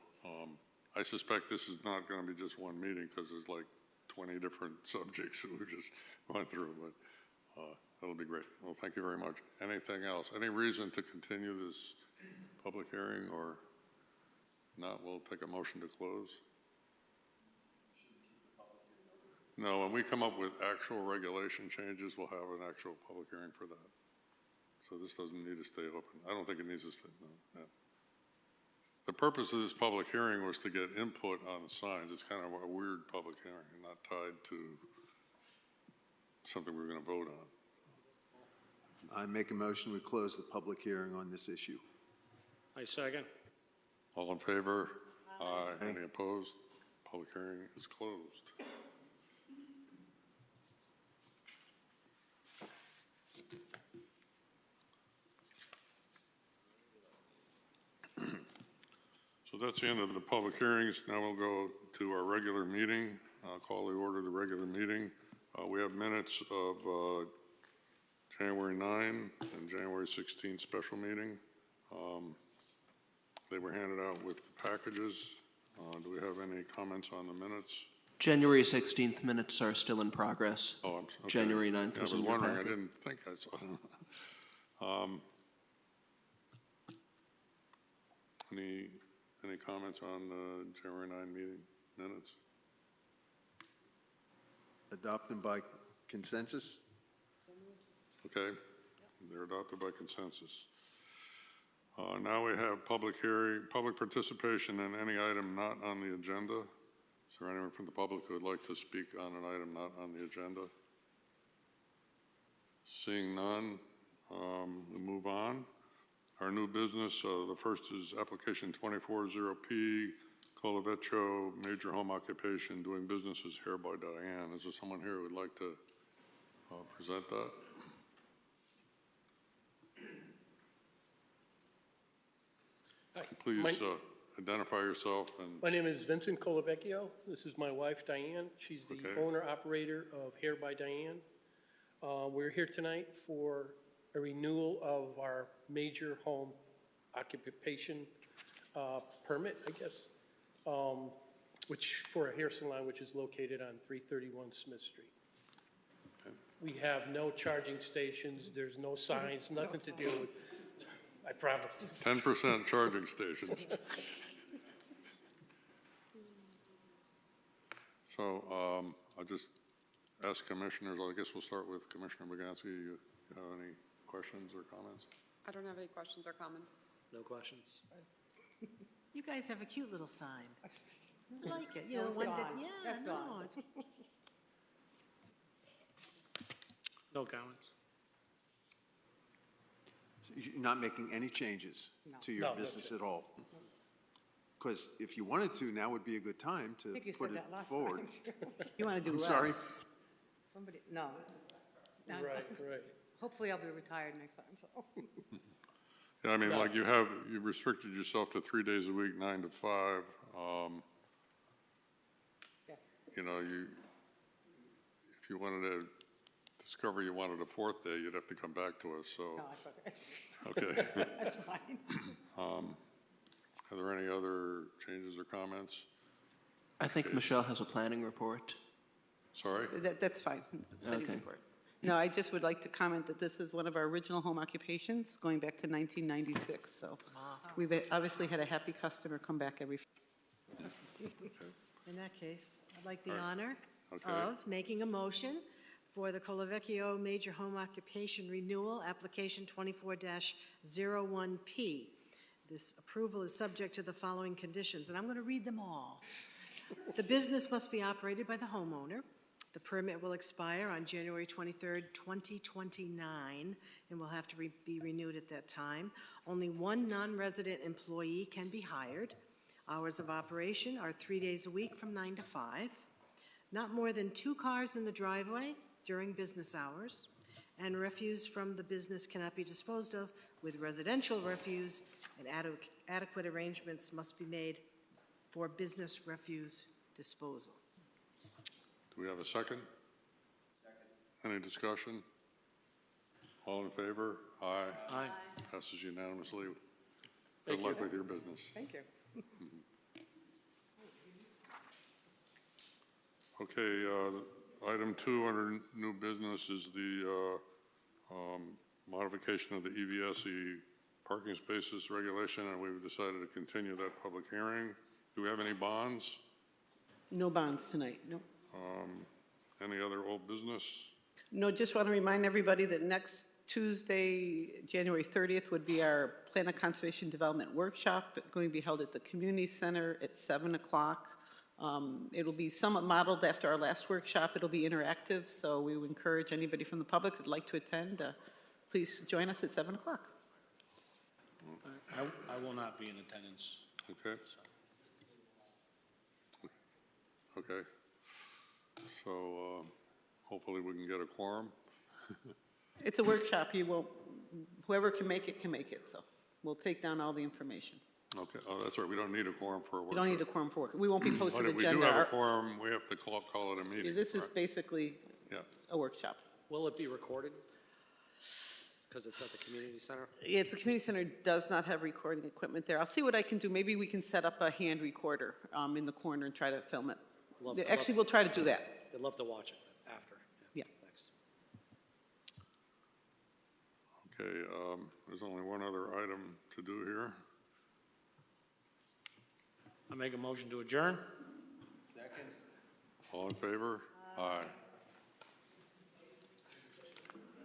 [SPEAKER 1] I suspect this is not going to be just one meeting because there's like 20 different subjects that we're just going through, but that'll be great. Well, thank you very much. Anything else? Any reason to continue this public hearing, or not? We'll take a motion to close. No, when we come up with actual regulation changes, we'll have an actual public hearing for that. So this doesn't need to stay open. I don't think it needs to stay, no. Yeah. The purpose of this public hearing was to get input on the signs. It's kind of a weird public hearing, not tied to something we're going to vote on.
[SPEAKER 8] I make a motion, we close the public hearing on this issue.
[SPEAKER 9] I second.
[SPEAKER 1] All in favor? Aye. Any opposed? Public hearing is closed. So that's the end of the public hearings. Now we'll go to our regular meeting. I'll call the order of the regular meeting. We have minutes of January 9 and January 16 special meeting. They were handed out with packages. Do we have any comments on the minutes?
[SPEAKER 12] January 16th minutes are still in progress.
[SPEAKER 1] Oh, okay.
[SPEAKER 12] January 9th
[SPEAKER 1] Yeah,
[SPEAKER 12] was
[SPEAKER 1] I
[SPEAKER 12] in
[SPEAKER 1] was
[SPEAKER 12] your
[SPEAKER 1] wondering, I
[SPEAKER 12] packet.
[SPEAKER 1] didn't think I saw them. Any comments on the January 9 meeting minutes?
[SPEAKER 8] Adopt them by consensus?
[SPEAKER 1] Okay, they're adopted by consensus. Now we have public hearing, public participation in any item not on the agenda. Is there anyone from the public who would like to speak on an item not on the agenda? Seeing none, we move on. Our new business, the first is application 240P, Colavetro, major home occupation, doing business as Hair by Diane. Is there someone here who would like to present that?
[SPEAKER 13] Hi.
[SPEAKER 1] Please identify yourself and.
[SPEAKER 13] My name is Vincent Colavecchio. This is my wife, Diane. She's the
[SPEAKER 1] Okay.
[SPEAKER 13] owner-operator of Hair by Diane. We're here tonight for a renewal of our major home occupation permit, I guess. which, for a hair salon, which is located on 331 Smith Street. We have no charging stations, there's no signs, nothing to deal with, I promise.
[SPEAKER 1] 10% charging stations. So I'll just ask commissioners, I guess we'll start with Commissioner Boganski. You have any questions or comments?
[SPEAKER 11] I don't have any questions or comments.
[SPEAKER 10] No questions?
[SPEAKER 5] You guys have a cute little sign. I like it. You know, one that, yeah, no, it's,
[SPEAKER 9] No comments.
[SPEAKER 8] So you're not making any changes to your
[SPEAKER 13] No, that's
[SPEAKER 8] business
[SPEAKER 13] it.
[SPEAKER 8] at all? Because if you wanted to, now would be a good time to put it forward.
[SPEAKER 4] You want to do
[SPEAKER 8] I'm
[SPEAKER 4] less.
[SPEAKER 8] sorry?
[SPEAKER 14] Somebody, no. No.
[SPEAKER 13] Right, right.
[SPEAKER 14] Hopefully I'll be retired next time, so.
[SPEAKER 1] Yeah, I mean, like you restricted yourself to 3 days a week, 9 to 5.
[SPEAKER 14] Yes.
[SPEAKER 1] You know, if you wanted to discover you wanted a fourth day, you'd have to come back to us, so.
[SPEAKER 14] No, it's okay.
[SPEAKER 1] Okay.
[SPEAKER 14] That's fine.
[SPEAKER 1] Are there any other changes or comments?
[SPEAKER 12] I think Michelle has a planning report.
[SPEAKER 1] Sorry?
[SPEAKER 4] That's fine. Planning
[SPEAKER 12] Okay.
[SPEAKER 4] report. No, I just would like to comment that this is one of our original home occupations, going back to 1996, so we've obviously had a happy customer come back every.
[SPEAKER 5] in that case, I'd like the honor
[SPEAKER 1] Okay.
[SPEAKER 5] of making a motion for the Colavecchio Major Home Occupation Renewal, Application 24-01P. This approval is subject to the following conditions, and I'm going to read them all. The business must be operated by the homeowner. The permit will expire on January 23rd, 2029, and will have to be renewed at that time. Only one non-resident employee can be hired. Hours of operation are 3 days a week from 9 to 5. Not more than 2 cars in the driveway during business hours, and refuse from the business cannot be disposed of with residential refuse, and adequate arrangements must be made for business refuse disposal.
[SPEAKER 1] Do we have a second? Second. Any discussion? All in favor? Aye.
[SPEAKER 9] Aye.
[SPEAKER 1] Passes unanimously. Good
[SPEAKER 13] Thank
[SPEAKER 1] luck
[SPEAKER 13] you.
[SPEAKER 1] with your business.
[SPEAKER 14] Thank you.
[SPEAKER 1] Okay, item 2 under new business is the modification of the EVSE parking spaces regulation, and we've decided to continue that public hearing. Do we have any bonds?
[SPEAKER 4] No bonds tonight, no.
[SPEAKER 1] Any other old business?
[SPEAKER 4] No, just want to remind everybody that next Tuesday, January 30th, would be our Plan of Conservation Development Workshop, going to be held at the Community Center at 7 o'clock. It'll be somewhat modeled after our last workshop. It'll be interactive, so we would encourage anybody from the public that'd like to attend, please join us at 7 o'clock.
[SPEAKER 9] I will not be in attendance.
[SPEAKER 1] Okay. Okay. So hopefully we can get a quorum.
[SPEAKER 4] It's a workshop, whoever can make it, so we'll take down all the information.
[SPEAKER 1] Okay, oh, that's right, we don't need a quorum for a workshop.
[SPEAKER 4] You don't need a quorum for work. We won't be posting
[SPEAKER 1] But if
[SPEAKER 4] agenda.
[SPEAKER 1] we do have a quorum, we have to call it a meeting.
[SPEAKER 4] This is
[SPEAKER 1] correct?
[SPEAKER 4] basically
[SPEAKER 1] Yeah.
[SPEAKER 4] a workshop.
[SPEAKER 10] Will it be recorded? Because it's at the community center?
[SPEAKER 4] Yeah, the community center does not have recording equipment there. I'll see what I can do. Maybe we can set up a hand recorder in the corner and try to film it. Actually, we'll try to do that.
[SPEAKER 10] I'd love to watch it after.
[SPEAKER 4] Yeah.
[SPEAKER 10] Thanks.
[SPEAKER 1] Okay, there's only one other item to do here.
[SPEAKER 9] I make a motion to adjourn.
[SPEAKER 1] All in favor? Aye.